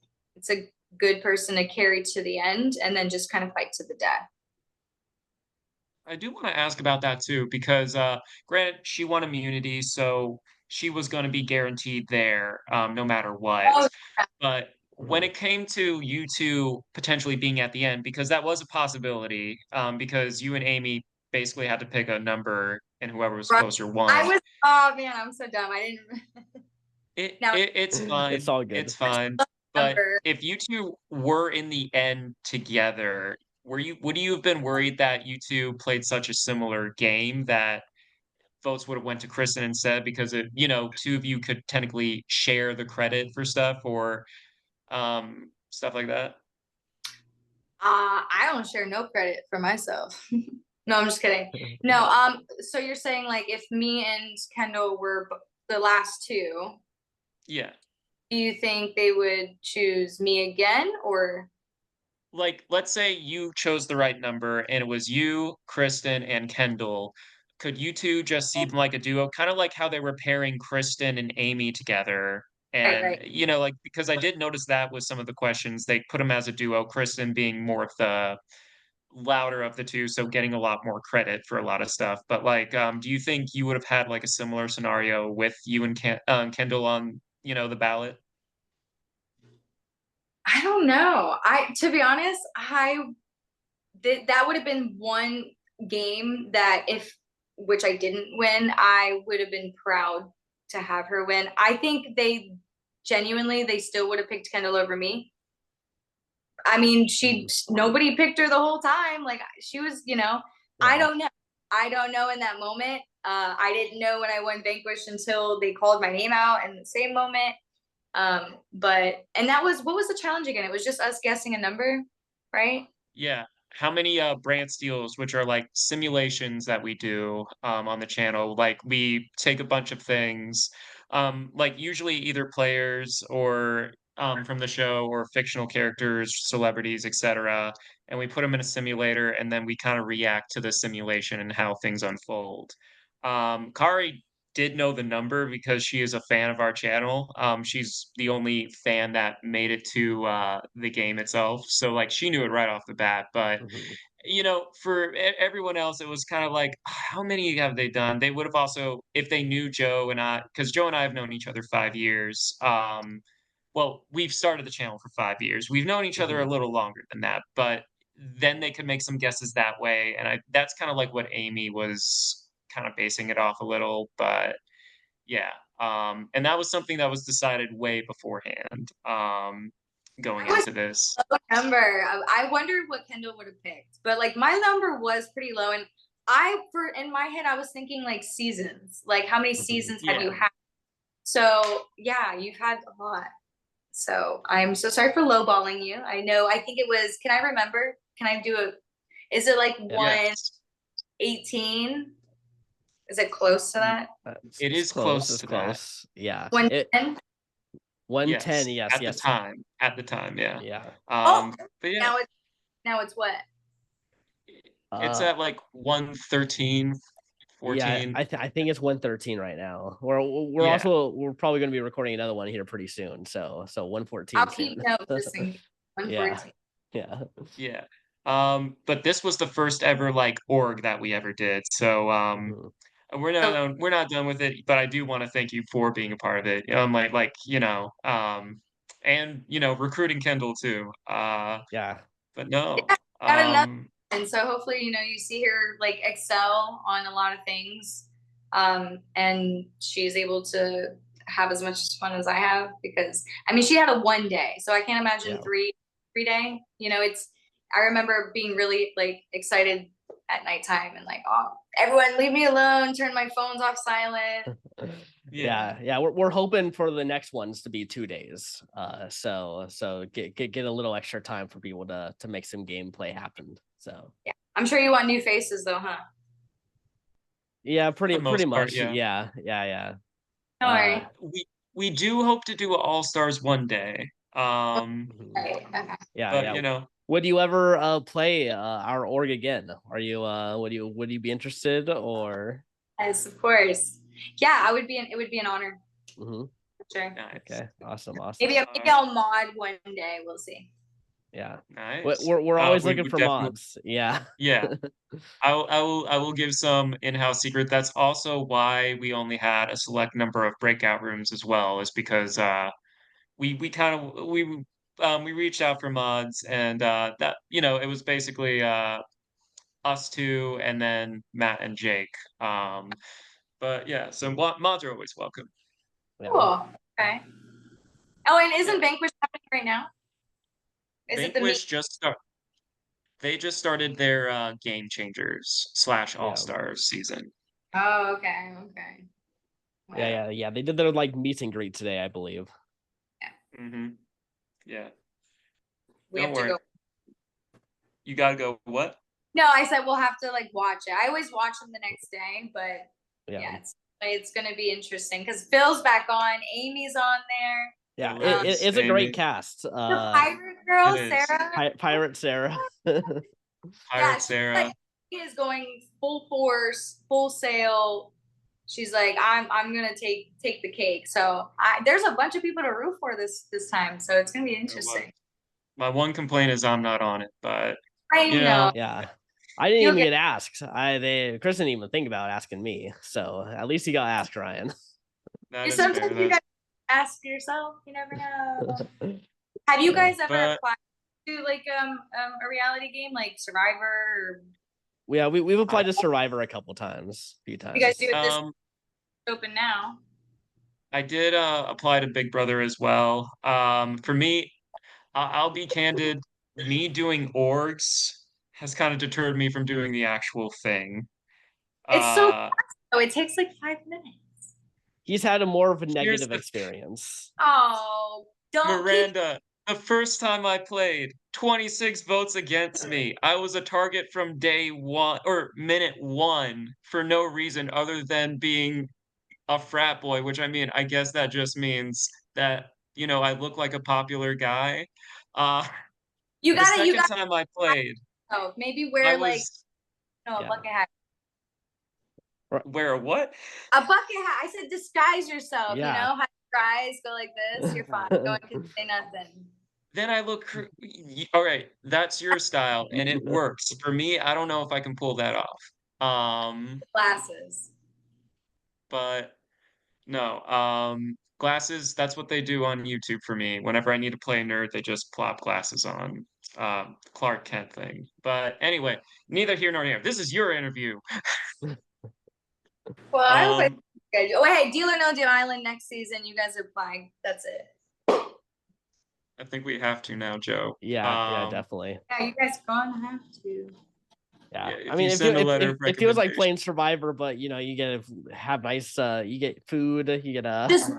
C: a good person to carry to the end and then just kind of fight to the death.
B: I do want to ask about that too, because granted, she won immunity, so she was going to be guaranteed there, no matter what.
C: Oh,
B: But when
A: Mhm.
B: it came to you two potentially being at the end, because that was a possibility, because you and Amy basically had to pick a number, and whoever was
C: right.
B: closer
C: I
B: won.
C: was, oh man, I'm so dumb. I didn't now
B: It's
A: It's
B: fine.
A: all good.
B: It's fine. But
C: remember.
B: if you two were in the end together, would you have been worried that you two played such a similar game that votes would have went to Kristen instead because two of you could technically share the credit for stuff or stuff like that?
C: I don't share no credit for myself. No, I'm just kidding. No, so you're saying like if me and Kendall were the last two,
B: Yeah.
C: do you think they would choose me again or
B: Like, let's say you chose the right number and it was you, Kristen, and Kendall. Could you two just see them like a duo? Kind of like how they were pairing Kristen and Amy together.
C: right,
B: And,
C: right.
B: like, because I did notice that with some of the questions, they put them as a duo, Kristen being more of the louder of the two, so getting a lot more credit for a lot of stuff. But, like, do you think you would have had like a similar scenario with you and Kendall on, the ballot?
C: I don't know. I to be honest, that would have been one game that if which I didn't win, I would have been proud to have her win. I think they still would have picked Kendall over me. I mean, nobody picked her the whole time. Like she was, I
A: Yeah.
C: don't know. I don't know in that moment. I didn't know when I won Vanquish until they called my name out in the same moment. But and that was what was the challenge again? It was just us guessing a number, right?
B: Yeah. How many brand steals, which are like simulations that we do on the channel, like we take a bunch of things, like usually either players or from the show or fictional characters, celebrities, etc. And we put them in a simulator and then we kind of react to the simulation and how things unfold. Kari did know the number because she is a fan of our channel. She's the only fan that made it to the game itself, so like she knew it right off the bat. But
A: Mhm.
B: for everyone else, it was kind of like, how many have they done? They would have also, if they knew Joe and I, because Joe and I have known each other 5 years. Well, we've started the channel for 5 years. We've known each other a
A: Mhm.
B: little longer than that, but then they could make some guesses that way, and that's kind of like what Amy was kind of basing it off a little, but yeah. And that was something that was decided way beforehand, going
C: I was
B: into this.
C: low number. I wondered what Kendall would have picked, but like my number was pretty low, and for in my head I was thinking like seasons, like how many
A: Mhm.
C: seasons have
B: Yeah.
C: you had? So yeah, you've had a lot. So I'm so sorry for lowballing you. I know. I think it was. Can I remember? Can I do a? Is it like
A: Yeah.
C: 118? Is it close to
B: Yes.
C: that?
B: It
A: It's
B: is
A: close.
B: close
A: It's
B: to that.
A: close. Yeah. It
C: 110?
A: 110.
B: Yes,
A: Yes.
B: at the
A: Yes.
B: time. At the time, yeah.
A: Yeah.
C: Oh,
B: But yeah,
C: now it's what?
B: it's
A: Uh,
B: at like 113,
A: yeah.
B: 14.
A: I think it's 113 right now.
B: Yeah,
A: We're probably going to be recording another one here pretty soon. So
C: I'll
A: 114
C: keep
A: soon.
C: notes just in
A: Yeah.
C: 114.
A: Yeah.
B: yeah. But this was the first ever like org that we ever did. So
A: Mhm.
C: So
B: we're not done with it, but I do want to thank you for being a part of it. And recruiting Kendall too.
A: Yeah.
B: But
C: yeah,
B: no.
C: got enough. And so hopefully, you see her like excel on a lot of things. And she's able to have as much fun as I have because I mean she had a 1 day, so I can't imagine
A: Yeah.
B: 3
C: 3 day. I remember being really like excited at nighttime and like, oh, everyone leave me alone, turn my phones off silent.
B: Yeah.
A: Yeah. We're hoping for the next ones to be 2 days. So get a little extra time for people to make some gameplay happen. So
C: Yeah. I'm sure you want new faces though, huh?
A: yeah,
B: For the
A: pretty
B: most part,
A: much.
B: yeah.
A: Yeah.
C: Don't worry.
B: We do hope to do All Stars one day.
A: Mhm.
C: Right. Okay.
B: But
A: Yeah. Would you ever play our org again? Are you would you be interested or?
C: Yes, of course. Yeah, it would be an honor.
A: Mhm.
C: Sure.
B: nice.
A: Okay, awesome.
C: Maybe
B: All
C: maybe
B: right.
C: I'll mod one day. We'll see.
A: Yeah.
B: Nice.
A: We're always
B: We
A: looking
B: would
A: for
B: definitely,
A: mods. Yeah.
B: yeah. I will give some in-house secret. That's also why we only had a select number of breakout rooms as well, is because we kind of we reached out for mods, and that, it was basically us two and then Matt and Jake. But yeah, so mods are always welcome.
A: Yeah.
C: Cool. Okay. Oh, and isn't
B: Yeah.
C: Vanquish happening right now? Is it the meet?
B: Vanquish they just started their Game Changers / All
A: Yeah.
B: Stars season.
C: Oh, okay. Okay.
A: Yeah. They did their like meet and greet today, I believe.
B: Mm-hmm. Yeah.
C: We
B: Don't
C: have to
B: worry.
C: go.
B: You gotta go. What?
C: No, I said we'll have to like watch it. I always watch them the next day, but yeah, it's gonna be interesting because Phil's back on, Amy's on there.
A: Yeah,
B: Phil
A: it's a great cast.
C: The pirate girl,
B: It is.
C: Sarah.
A: Pirate Sarah.
B: Pirate
C: She's
B: Sarah.
C: like, she is going full force, full sail. She's like, I'm gonna take the cake. So there's a bunch of people to root for this time. So it's gonna be interesting.
B: My one complaint is I'm not on it, but
C: I know.
A: Yeah. I didn't
C: You'll
A: even
C: get-
A: get asked. Chris didn't even think about asking me. So at least he got asked, Ryan.
B: that is
C: Sometimes
B: fair.
C: you gotta ask yourself. You never know. Have you guys ever applied to like a reality game like Survivor?
A: Yeah, we've applied to Survivor a couple times, a few times.
C: You guys do it this open now?
B: I did apply to Big Brother as well. For me, I'll be candid. Me doing orgs has kind of deterred me from doing the actual thing.
C: It's so fast, though. It takes like 5 minutes.
A: He's had a more of a negative experience.
C: Oh, don't
B: Miranda, the first time I played, 26 votes against me. I was a target from day one or minute one for no reason other than being a frat boy, which I mean, I guess that just means that, I look like a popular guy.
C: You
B: The
C: gotta
B: second time I played,
C: Oh, maybe
B: I
C: wear like
B: was
C: a bucket hat.
B: wear a what?
C: A bucket hat. I said disguise yourself.
A: Yeah.
C: You know, have your eyes go like this. You're fine. No one can say nothing.
B: Then I look. All right, that's your style, and it works. For me, I don't know if I can pull that off.
C: Glasses.
B: But no, glasses. That's what they do on YouTube for me. Whenever I need to play nerd, they just plop glasses on. Clark Kent thing. But anyway, neither here nor there. This is your interview.
C: Well, I hope it's good. Oh, hey, Deal or No Deal Island next season. You guys are applying. That's it.
B: I think we have to now, Joe.
A: Yeah, definitely.
C: Yeah, you guys gonna have to.
A: Yeah,
B: Yeah,
A: I mean,
B: you send a letter of
A: it feels like
B: recommendation.
A: playing Survivor, but you get to have nice, you get food, you get
C: Just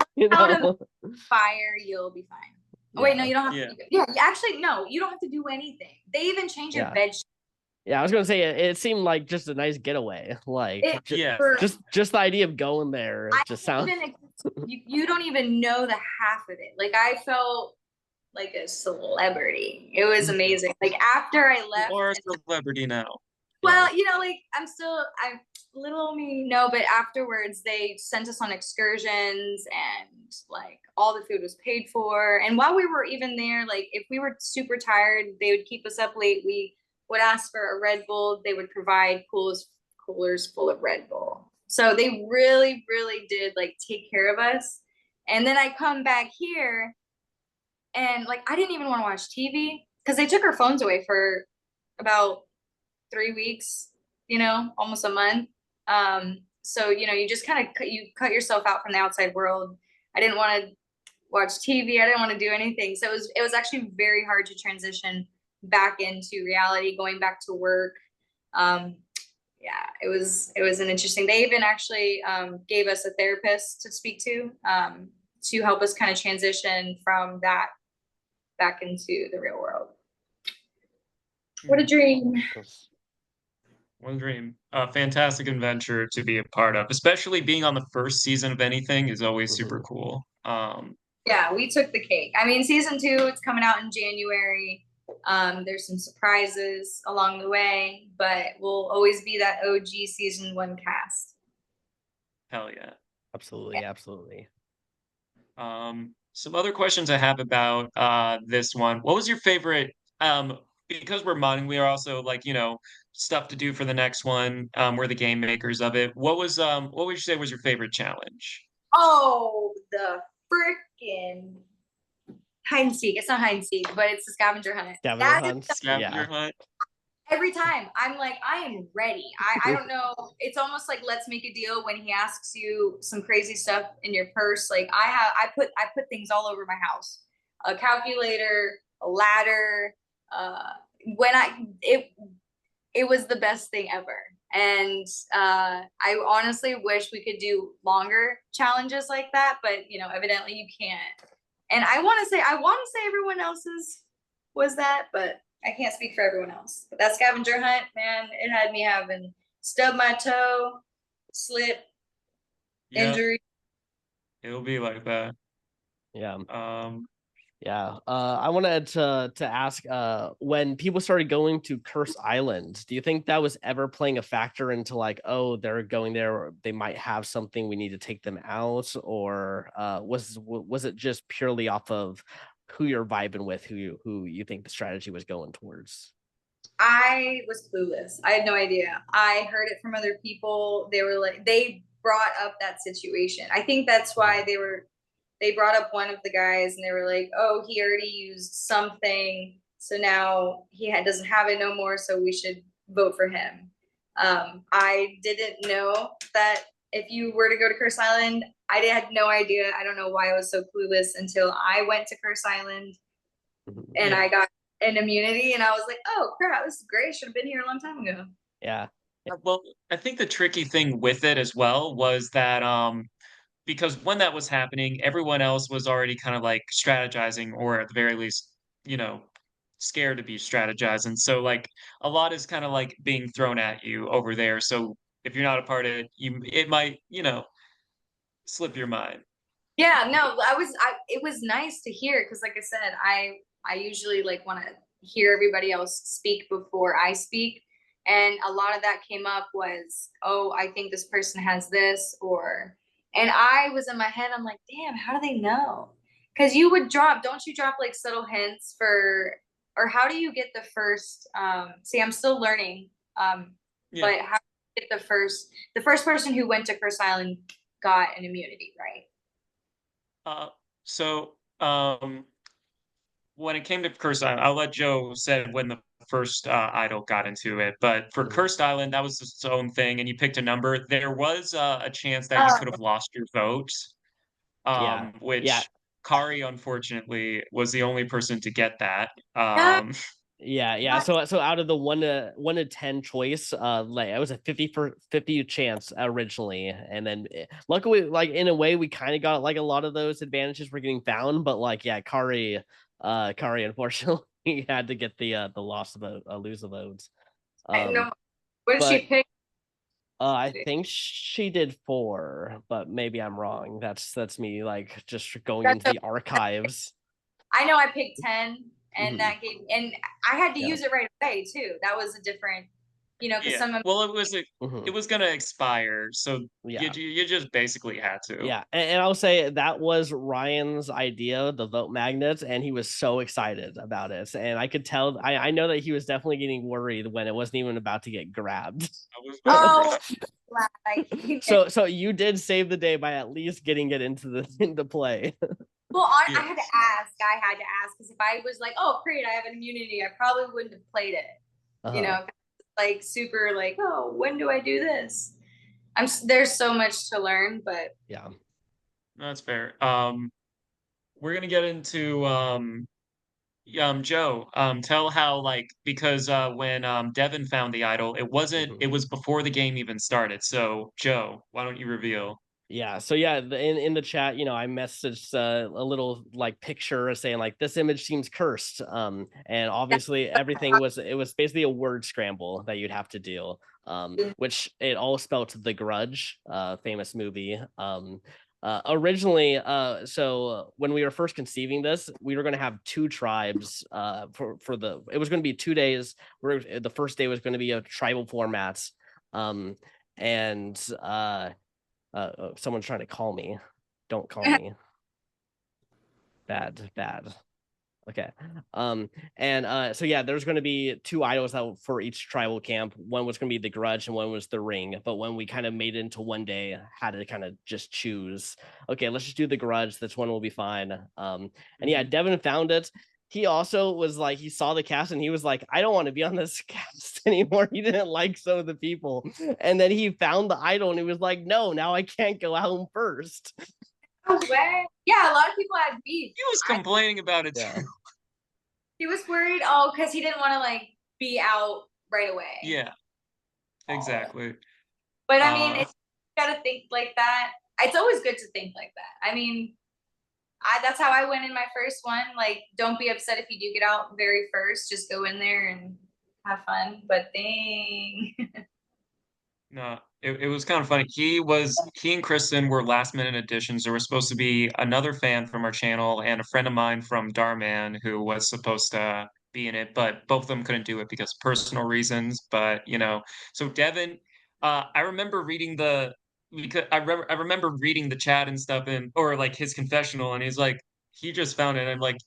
C: fire, you'll be fine. Oh, wait, no, you don't have to. Yeah, actually, no, you don't have to do anything. They even change your bed.
A: Yeah, I was gonna say it seemed like just a nice getaway. Like, just the idea of going there just sounds.
C: You don't even know the half of it. Like, I felt like a celebrity. It was amazing. Like, after I left,
B: you are a celebrity now.
C: Well, like I'm little me no, but afterwards they sent us on excursions and like all the food was paid for. And while we were even there, like if we were super tired, they would keep us up late. We would ask for a Red Bull. They would provide coolers full of Red Bull. So they really, really did like take care of us. And then I come back here and like I didn't even want to watch TV because they took our phones away for about 3 weeks, almost a month. So, you just kind of cut yourself out from the outside world. I didn't want to watch TV. I didn't want to do anything. So it was actually very hard to transition back into reality, going back to work. Yeah, it was an interesting, they even actually gave us a therapist to speak to help us kind of transition from that back into the real world. What a dream.
B: What a dream. A fantastic adventure to be a part of, especially being on the first season of anything is always super cool.
C: Yeah, we took the cake. I mean, season 2, it's coming out in January. There's some surprises along the way, but we'll always be that OG season 1 cast.
B: Hell yeah.
A: Absolutely, absolutely.
B: Some other questions I have about this one. What was your favorite because we're modding, we are also like, stuff to do for the next one. We're the game makers of it. What would you say was your favorite challenge?
C: Oh, the freaking hide and seek. It's not hide and seek, but it's a scavenger hunt.
A: Scavenger
C: That is
A: hunts.
B: Scavenger
A: Yeah.
B: hunt.
C: every time. I'm like, I am ready. I don't know. It's almost like let's make a deal when he asks you some crazy stuff in your purse. Like I put things all over my house. A calculator, a ladder. When it was the best thing ever. And I honestly wish we could do longer challenges like that, but evidently you can't. And I want to say everyone else's was that, but I can't speak for everyone else. But that scavenger hunt, man, it had me having stub my toe, slip,
B: Yeah,
C: injury.
B: it'll be like that.
A: Yeah.
B: Um,
A: Yeah. I wanted to ask, when people started going to Curse Island, do you think that was ever playing a factor into like, oh, they're going there, or they might have something, we need to take them out, or was it just purely off of who you're vibing with, who you think the strategy was going towards?
C: I was clueless. I had no idea. I heard it from other people. They were like, they brought up that situation. I think that's why they brought up one of the guys and they were like, oh, he already used something. So now doesn't have it no more. So we should vote for him. I didn't know that if you were to go to Curse Island, I had no idea. I don't know why I was so clueless until I went to Curse Island and
B: Yeah.
C: I got an immunity and I was like, oh crap, this is great. Should have been here a long time ago.
A: Yeah.
B: Well, I think the tricky thing with it as well was that because when that was happening, everyone else was already kind of like strategizing, or at the very least, you know, scared to be strategizing. So like a lot is kind of like being thrown at you over there. So if you're not a part of it, it might, slip your mind.
C: Yeah, no, it was nice to hear because like I said, I usually like want to hear everybody else speak before I speak. And a lot of that came up was, oh, I think this person has this, and I was in my head, I'm like, damn, how do they know? Because don't you drop like subtle hints or how do you get the first, see, I'm still learning,
B: Yeah.
C: but how do you get the first person who went to Curse Island got an immunity, right?
B: So when it came to Cursed Island, I'll let Joe said when the first idol got into it. But for
A: Mhm.
B: Cursed Island, that was its own thing, and you picked a number. There was a chance that you
C: Oh,
B: could have lost your vote,
A: Yeah. Yeah.
B: which Kari unfortunately was the only person to get that.
C: no,
A: Yeah. So out of the 1 to 10 choice, like it was a 50 chance originally, and then luckily, like in a way, we kind of got like a lot of those advantages were getting found, but like yeah, Kari unfortunately had to get the lose the votes.
C: no. What did she
A: But
C: pick?
A: I think she did 4, but maybe I'm wrong. That's me like just going
C: That's
A: into the archives.
C: I know I picked 10 and
A: Mhm.
C: and I had to
A: Yeah.
C: use it right away too. That was a different, because
B: Yeah.
C: some of
B: Well, it
A: Mhm.
B: was gonna expire, so
A: Yeah.
B: you just basically had to.
A: Yeah, and I'll say that was Ryan's idea, the vote magnets, and he was so excited about it. And I could tell, I know that he was definitely getting worried when it wasn't even about to get grabbed.
B: I was
C: oh like
A: So you did save the day by at least getting it into play.
C: well I had to
B: yes.
C: ask. I had to ask because if I was like, oh great, I have an immunity, I probably wouldn't have played it.
A: Uh-huh.
C: Like super like, oh, when do I do this? There's so much to learn, but
A: Yeah.
B: That's fair. We're gonna get into Joe, tell how like because when Devin found the idol,
A: Mhm.
B: it was before the game even started. So Joe, why don't you reveal?
A: Yeah, so yeah, in the chat, I messaged a little like picture saying like this image seems cursed, and obviously everything it was basically a word scramble that you'd have to do, which it all spelled The Grudge, famous movie. Originally, so when we were first conceiving this, we were going to have 2 tribes, it was going to be 2 days. The first day was going to be a tribal formats, and someone's trying to call me. Don't call me. Bad. Okay. So yeah, there's going to be two idols out for each tribal camp. One was going to be the grudge and one was the ring. But when we kind of made it into one day, had to kind of just choose. Okay, let's just do the grudge. This one will be fine. And yeah, Devin found it. He also was like, he saw the cast and he was like, I don't want to be on this cast anymore. He didn't like some of the people. And then he found the idol and he was like, no, now I can't go home first.
C: No way. Yeah, a lot of people had beef.
B: He was complaining about it
A: Yeah.
B: too.
C: He was worried, because he didn't want to like be out right away.
B: Yeah, exactly.
C: But I mean, it's you gotta think like that. It's always good to think like that. I mean, that's how I went in my first one. Like, don't be upset if you do get out very first. Just go in there and have fun. But dang.
B: No, it was kind of funny. He and Kristen were last minute additions. There was supposed to be another fan from our channel and a friend of mine from Darman who was supposed to be in it, but both of them couldn't do it because of personal reasons. But so Devin, I remember reading I remember reading the chat and stuff or like his confessional, and he's like he just found it. I'm like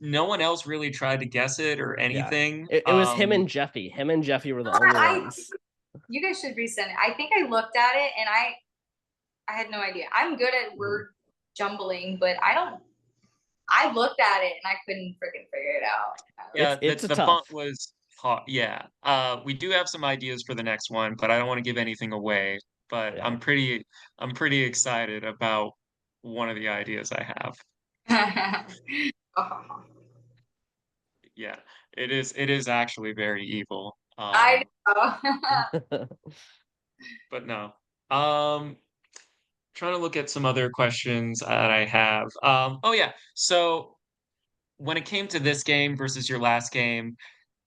B: no one else really tried to guess it or
A: Yeah.
B: anything.
A: It was him and Jeffy. Him and Jeffy were the only ones.
C: You guys should resend it. I think I looked at it and I had no idea. I'm good at word jumbling, but I looked at it and I couldn't freaking figure it out.
B: Yeah,
A: It's
B: the
A: tough.
B: font was hot. Yeah. We do have some ideas for the next one, but I don't want to give anything away. But
A: Yeah.
B: I'm pretty excited about one of the ideas I have. Yeah, it is actually very evil.
C: I know.
B: But no. Trying to look at some other questions that I have. Oh yeah. So when it came to this game versus your last game,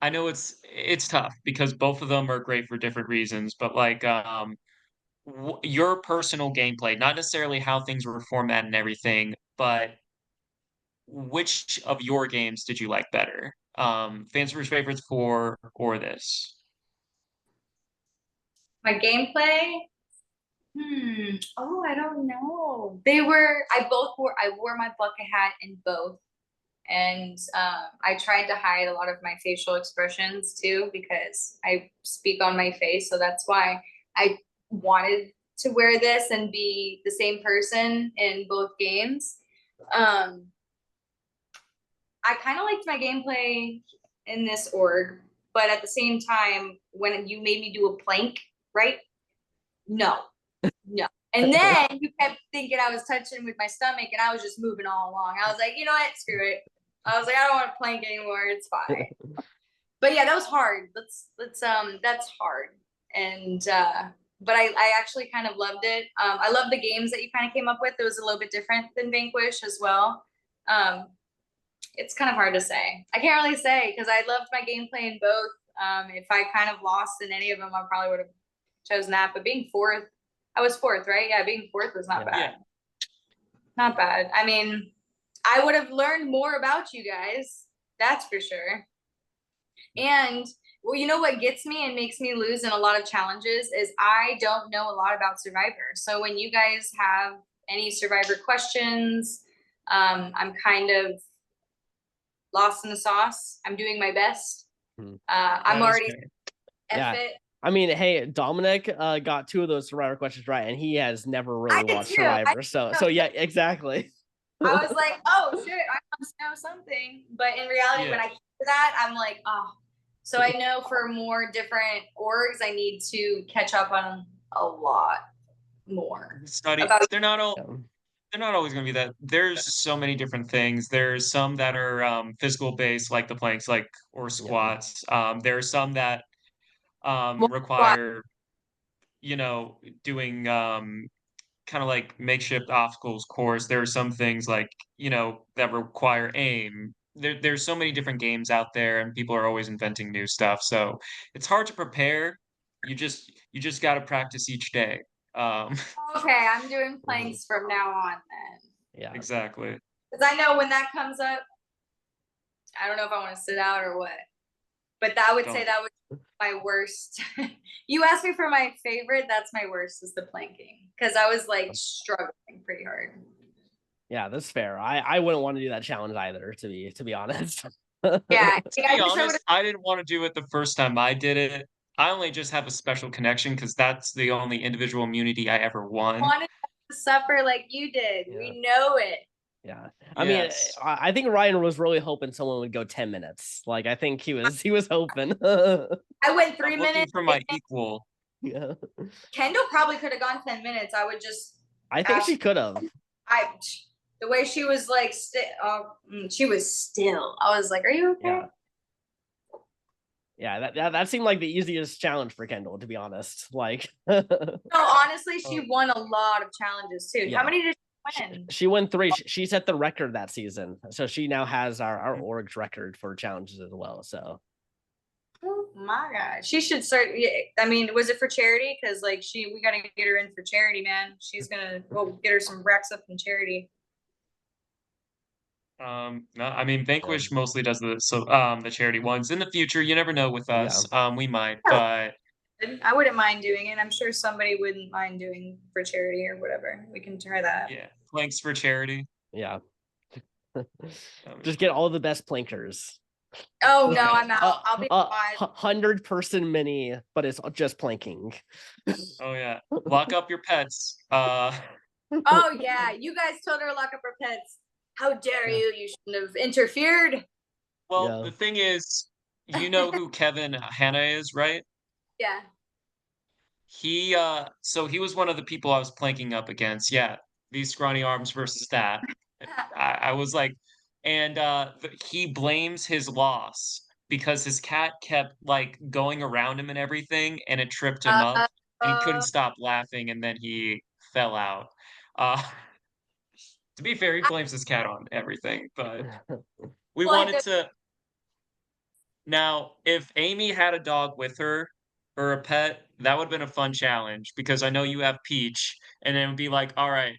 B: I know it's tough because both of them are great for different reasons, but like your personal gameplay, not necessarily how things were formatted and everything, but which of your games did you like better? Fans vs. Favorites 4 or this?
C: My gameplay. Oh, I don't know. I wore my bucket hat in both. And I tried to hide a lot of my facial expressions too, because I speak on my face. So that's why I wanted to wear this and be the same person in both games. I kind of liked my gameplay in this org, but at the same time, when you made me do a plank, right? No, no. And then you kept thinking I was touching with my stomach and I was just moving all along. I was like, you know what? Screw it. I was like, I don't want to plank anymore. It's fine. But yeah, that was hard. That's hard. And but I actually kind of loved it. I love the games that you kind of came up with. It was a little bit different than Vanquish as well. It's kind of hard to say. I can't really say because I loved my gameplay in both. If I kind of lost in any of them, I probably would have chosen that. But being fourth, I was fourth, right? Yeah, being fourth was not bad.
B: Yeah.
C: Not bad. I mean, I would have learned more about you guys. That's for sure. And well, you know what gets me and makes me lose in a lot of challenges is I don't know a lot about Survivor. So when you guys have any Survivor questions, I'm kind of lost in the sauce. I'm doing my best. I'm already
A: it. I mean, hey, Dominic got 2 of those Survivor questions right, and he has never really watched Survivor. So yeah, exactly.
C: I was like, oh shit, I must know something. But in reality, when I hear that, I'm like, oh. So I know for more different orgs, I need to catch up on a lot more.
B: Study. They're not always going to be that. There's so many different things. There's some that are physical based, like the planks, or squats. There are some that require, doing kind of like makeshift obstacles course. There are some things like, that require aim. There's so many different games out there and people are always inventing new stuff. So it's hard to prepare. You just got to practice each day.
C: Okay, I'm doing planks from now on then.
A: Yeah,
B: exactly.
C: Because I know when that comes up, I don't know if I want to sit out or what. But I would say that was my worst. You asked me for my favorite. That's my worst is the planking because I was like struggling pretty hard.
A: Yeah, that's fair. I wouldn't want to do that challenge either, to be honest.
C: Yeah,
B: To
C: I
B: be
C: wish I
B: honest,
C: would
B: I didn't want to do it the first time I did it. I only just have a special connection because that's the only individual immunity I ever
C: have
B: won.
C: wanted to suffer like you did.
A: Yeah.
C: We know it.
A: Yeah. I mean,
B: Yes.
A: I think Ryan was really hoping someone would go 10 minutes. Like, I think he was hoping.
C: I went
B: I'm
C: 3
B: looking
C: minutes.
B: for my equal.
A: Yeah.
C: Kendall probably could have gone 10 minutes. I would just
A: I think
C: ask.
A: she could have.
C: The way she was like, she was still. I was like, "Are you okay?"
A: Yeah. Yeah, that seemed like the easiest challenge for Kendall, to be honest. Like,
C: No, honestly, she won a lot of challenges too.
A: Yeah.
C: How many did she win?
A: she won 3. She set the record that season, so she now has our org's record for challenges as well. So
C: Oh my god, she should start. I mean, was it for charity? Because like we gotta get her in for charity, man. We'll get her some racks up in charity.
B: No, I mean Vanquish mostly does the charity ones. In the future, you never know with us. We might, but
C: I wouldn't mind doing it. I'm sure somebody wouldn't mind doing for charity or whatever. We can try that.
B: yeah, planks for charity.
A: yeah, just get all the best plankers.
C: Oh no, I'm out. I'll be fine.
A: 100-person mini, but it's just planking.
B: Oh yeah, lock up your pets.
C: Oh yeah, you guys told her to lock up her pets. How dare you? You shouldn't have interfered.
B: Well, the thing is, you know who Kevin Hanna is, right?
C: Yeah.
B: So he was one of the people I was planking up against. Yeah, these scrawny arms versus that. I was like, and he blames his loss because his cat kept like going around him and everything, and it tripped him up, and he couldn't stop laughing, and then he fell out. Uh, to be fair, he blames his cat on everything, but we wanted to. Now, if Amy had a dog with her or a pet, that would have been a fun challenge because I know you have Peach, and it would be like, all right,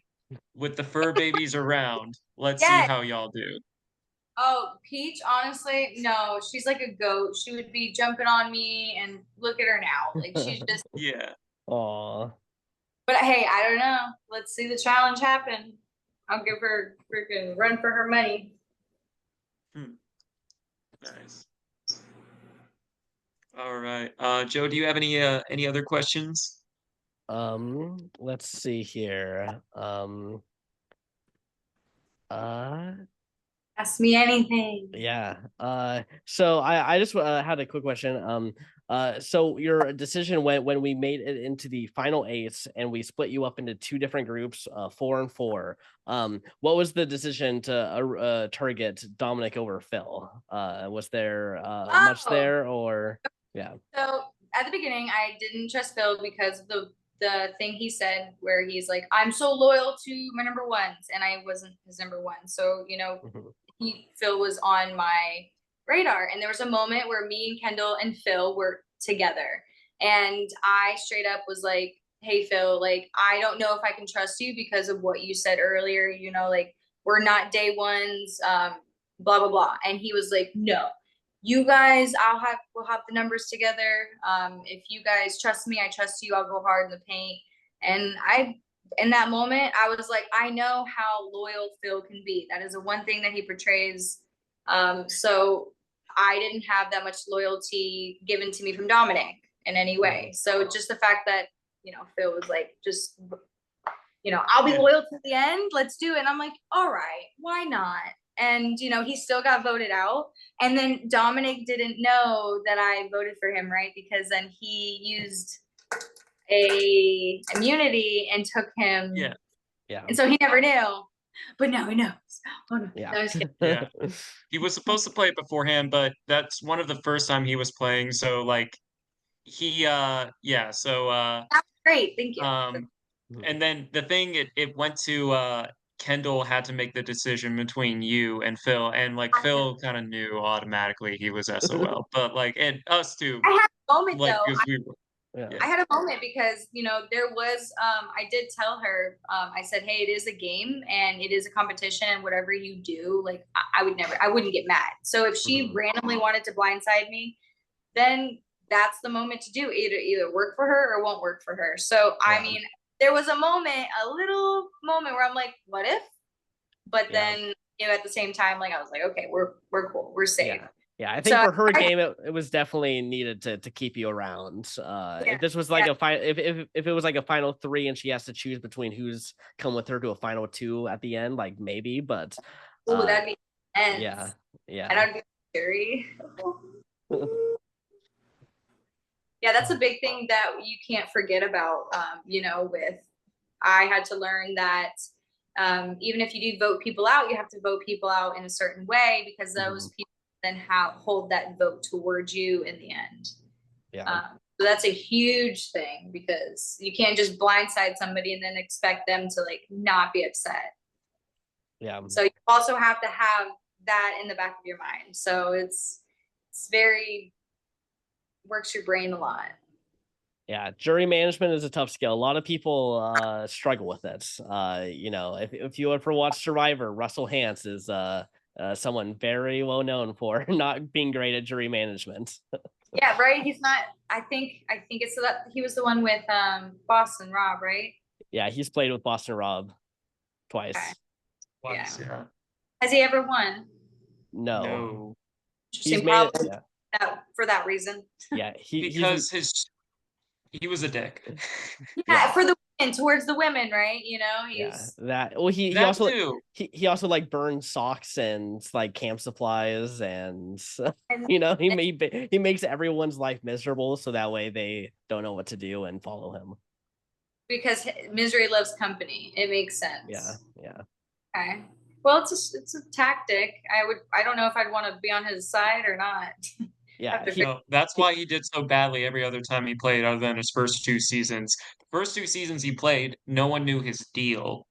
B: with the fur babies around, let's see
C: Yes.
B: how y'all do.
C: Oh, Peach, honestly, no, she's like a goat. She would be jumping on me, and look at her now. Like she's just.
B: Yeah.
A: Aw.
C: But hey, I don't know. Let's see the challenge happen. I'll give her freaking run for her money.
B: Nice. All right. Joe, do you have any other questions?
A: Let's see here.
C: Ask me anything.
A: Yeah. So I just had a quick question. So your decision when we made it into the final 8 and we split you up into 2 different groups, 4 and 4. What was the decision to target Dominic over Phil? Was there much there, or yeah?
C: So at the beginning, I didn't trust Phil because of the thing he said where he's like, "I'm so loyal to my number ones," and I wasn't his number one. So Phil was on my radar, and there was a moment where me and Kendall and Phil were together, and I straight up was like, "Hey Phil, like I don't know if I can trust you because of what you said earlier. Like we're not day ones, blah blah blah." And he was like, "No, you guys, we'll have the numbers together. If you guys trust me, I trust you. I'll go hard in the paint." And in that moment, I was like, I know how loyal Phil can be. That is the one thing that he portrays. So I didn't have that much loyalty given to me from Dominic in any way. So just the fact that, Phil was like, just, I'll be loyal to the end. Let's do it. And I'm like, all right, why not? And, he still got voted out. And then Dominic didn't know that I voted for him, right? Because then he used a immunity and took him.
B: Yeah.
C: And so he never knew. But now he knows. Oh, no.
A: Yeah.
C: No, I was kidding.
B: Yeah. He was supposed to play it beforehand, but that's one of the first time he was playing. So like yeah, so
C: That's great. Thank you.
B: and then the thing it went to Kendall had to make the decision between you and Phil, and like Phil kind of knew automatically he was SOL, but like and us too,
C: I had a moment
B: like
C: though.
B: because we were.
C: I had a moment because there was I did tell her I said, hey, it is a game and it is a competition, and whatever you do, like I wouldn't get mad. So if she randomly wanted to blindside me, then that's the moment to do either work for her or won't work for her. So I mean, there was a little moment where I'm like, what if? but
A: Yeah.
C: then at the same time, like I was like, okay, we're cool, we're safe.
A: Yeah, I think
C: So
A: for her game, it was definitely needed to keep you around. If this was like a final, if it was like a final 3 and she has to choose between who's come with her to a final 2 at the end, like maybe, but
C: that'd be
A: yeah,
C: intense. And I'd be scary. Yeah, that's a big thing that you can't forget about. I had to learn that even if you do vote people out, you have to vote people out in a certain way, because those people then hold that vote towards you in the end. So that's a huge thing, because you can't just blindside somebody and then expect them to like not be upset. So you also have to have that in the back of your mind. So it's very works your brain a lot.
A: Yeah, jury management is a tough skill. A lot of people struggle with it. If you ever watch Survivor, Russell Hantz is someone very well known for not being great at jury management.
C: Yeah, right. He's not. I think it's that he was the one with Boston Rob, right?
A: Yeah, he's played with Boston Rob twice.
C: Okay.
B: Twice, yeah.
C: Has he ever won?
A: No.
C: He's made it. For that reason.
A: Yeah,
B: because he was a dick.
C: For the women, towards the women, right?
A: He also like burned socks and like camp supplies, and he makes everyone's life miserable, so that way they don't know what to do and follow him.
C: Because misery loves company. It makes sense.
A: Yeah.
C: Okay. Well, it's a tactic. I don't know if I'd want to be on his side or not.
A: Yeah,
B: that's why he did so badly every other time he played, other than his first 2 seasons. The first 2 seasons he played, no one knew his deal,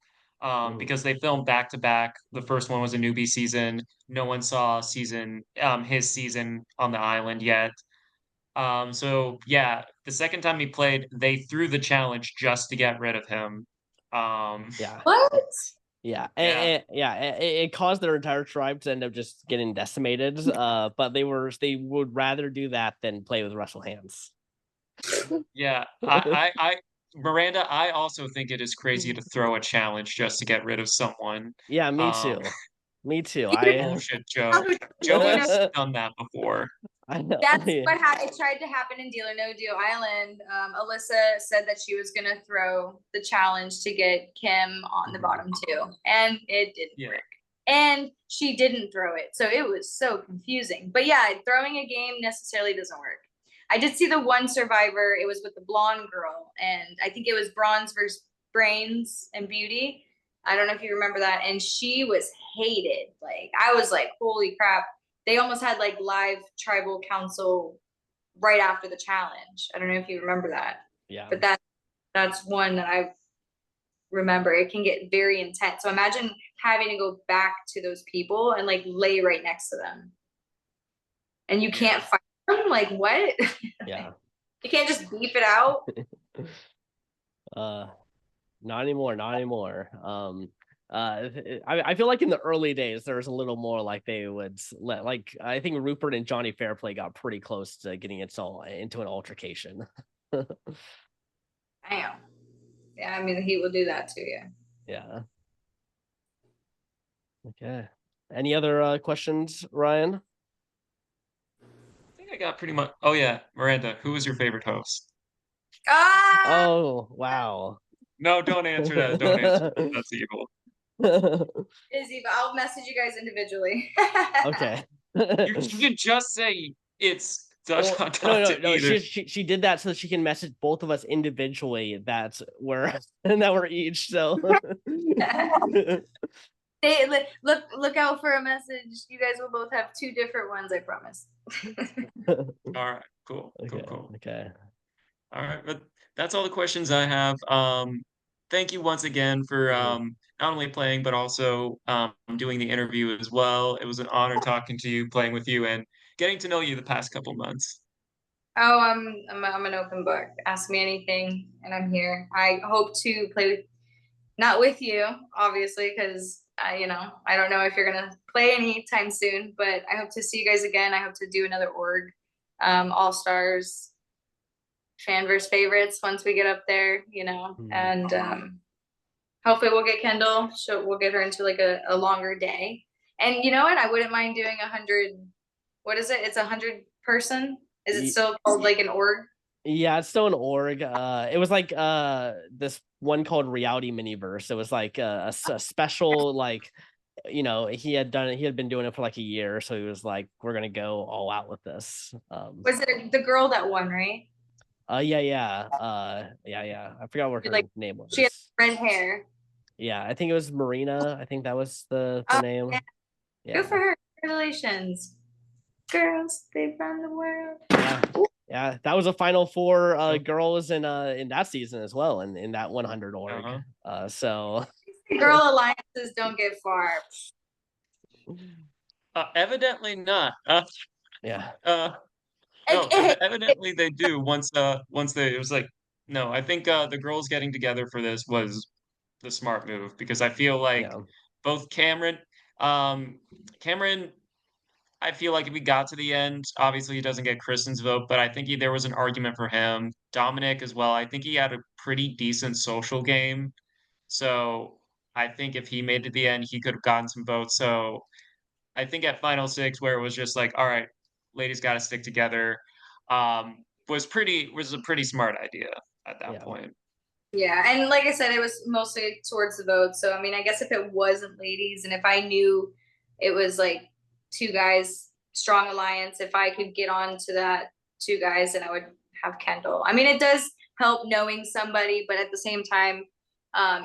B: because they filmed back to back. The first one was a newbie season. No one saw his season on the island yet. So yeah, the second time he played, they threw the challenge just to get rid of him.
C: What?
A: Yeah, it caused their entire tribe to end up just getting decimated. But they would rather do that than play with Russell Hantz.
B: Yeah, Miranda, I also think it is crazy to throw a challenge just to get rid of someone.
A: Yeah, me too. Me too.
B: Bullshit, Joe. Joe has done that before.
A: I know.
C: That's what it tried to happen in Deal or No Deal Island. Alyssa said that she was going to throw the challenge to get Kim on the bottom 2, and it didn't work. And she didn't throw it, so it was so confusing. But yeah, throwing a game necessarily doesn't work. I did see the one Survivor. It was with the blonde girl, and I think it was Bronze versus Brains and Beauty. I don't know if you remember that. And she was hated. Like, I was like, holy crap. They almost had like live tribal council right after the challenge. I don't know if you remember that.
A: Yeah.
C: But that's one that I remember. It can get very intense. So imagine having to go back to those people and like lay right next to them. And you can't fight them? Like, what?
A: Yeah.
C: You can't just beep it out?
A: Not anymore. I feel like in the early days there was a little more like they would let, like, I think Rupert and Johnny Fairplay got pretty close to getting it all into an altercation.
C: Damn. Yeah, I mean, he will do that to you.
A: Yeah. Okay. Any other questions, Ryan?
B: I think I got pretty much. Oh yeah, Miranda, who was your favorite host?
A: Oh, wow.
B: No, don't answer that. Don't answer that. That's evil.
C: Is evil. I'll message you guys individually.
A: Okay.
B: You can just say it's
A: no. She did that so she can message both of us individually. That we're each. So
C: Hey, look out for a message. You guys will both have 2 different ones, I promise.
B: All right, cool.
A: Okay.
B: All right, but that's all the questions I have. Thank you once again for not only playing but also doing the interview as well. It was an honor talking to you, playing with you, and getting to know you the past couple months.
C: Oh, I'm an open book. Ask me anything, and I'm here. I hope to play not with you, obviously, because I don't know if you're gonna play anytime soon. But I hope to see you guys again. I hope to do another org, All Stars, fan versus favorites once we get up there, and hopefully we'll get Kendall. We'll get her into like a longer day. And you know what? I wouldn't mind doing 100. What is it? It's 100 person. Is it still called like an org?
A: Yeah, it's still an org. It was like this one called Reality Miniverse. It was like a special, like, you know, he had been doing it for like a year, so he was like, we're gonna go all out with this.
C: Was it the girl that won, right?
A: Yeah. I forgot what her
C: Like
A: name was.
C: she had red hair.
A: Yeah, I think it was Marina. I think that was the
C: Oh,
A: name.
C: yeah.
A: Yeah.
C: Good for her. Congratulations. Girls, they run the world.
A: Yeah, that was a Final Four girls in that season as well, in that 100 org. So
C: girl alliances don't get far.
B: Evidently not.
A: yeah.
B: No, evidently they do. Once it was like, no, I think the girls getting together for this was the smart move, because I feel like both Cameron, I feel like if we got to the end, obviously he doesn't get Kristen's vote, but I think there was an argument for him. Dominic as well. I think he had a pretty decent social game. So I think if he made it to the end, he could have gotten some votes. So I think at Final Six, where it was just like, all right, ladies got to stick together, was a pretty smart idea at that point.
C: Yeah, and like I said, it was mostly towards the vote. So I mean, I guess if it wasn't ladies, and if I knew it was like two guys, strong alliance, if I could get on to that two guys, then I would have Kendall. I mean, it does help knowing somebody, but at the same time,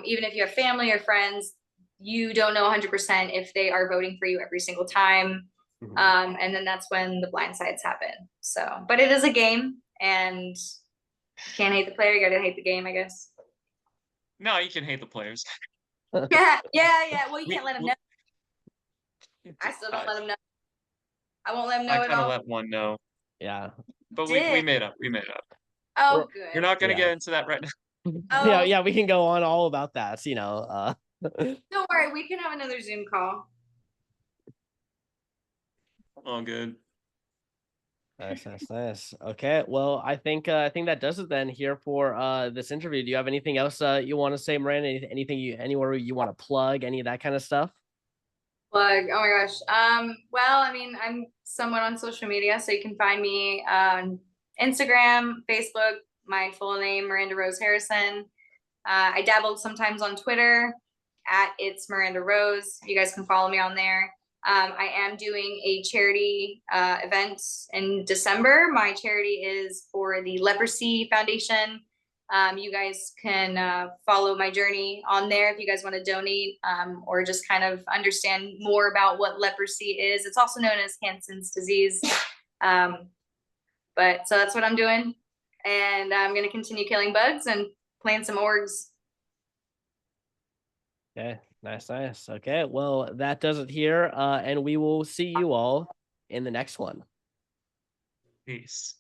C: even if you have family or friends, you don't know 100% if they are voting for you every single time. And then that's when the blind sides happen. So, but it is a game, and you can't hate the player, you gotta hate the game, I guess.
B: No, you can hate the players.
C: Yeah. Well, you can't let them know. I still don't let them know. I won't let them know at all.
B: I kind of let one know.
A: Yeah.
B: But we made up.
C: Oh, good.
B: We're not going to get into that right now.
A: Yeah, we can go on all about that, you know.
C: Don't worry, we can have another Zoom call.
B: All good.
A: Nice. Okay, well, I think that does it then here for this interview. Do you have anything else you want to say, Miranda? Anything anywhere you want to plug, any of that kind of stuff?
C: Plug. Oh my gosh. Well, I mean, I'm somewhat on social media, so you can find me on Instagram, Facebook, my full name, Miranda Rose Harrison. I dabbled sometimes on Twitter at It's Miranda Rose. You guys can follow me on there. I am doing a charity event in December. My charity is for the Leprosy Foundation. You guys can follow my journey on there if you guys want to donate or just kind of understand more about what leprosy is. It's also known as Hansen's disease. But so that's what I'm doing. And I'm going to continue killing bugs and playing some orgs.
A: Okay, nice. Okay, well, that does it here. And we will see you all in the next one.
B: Peace.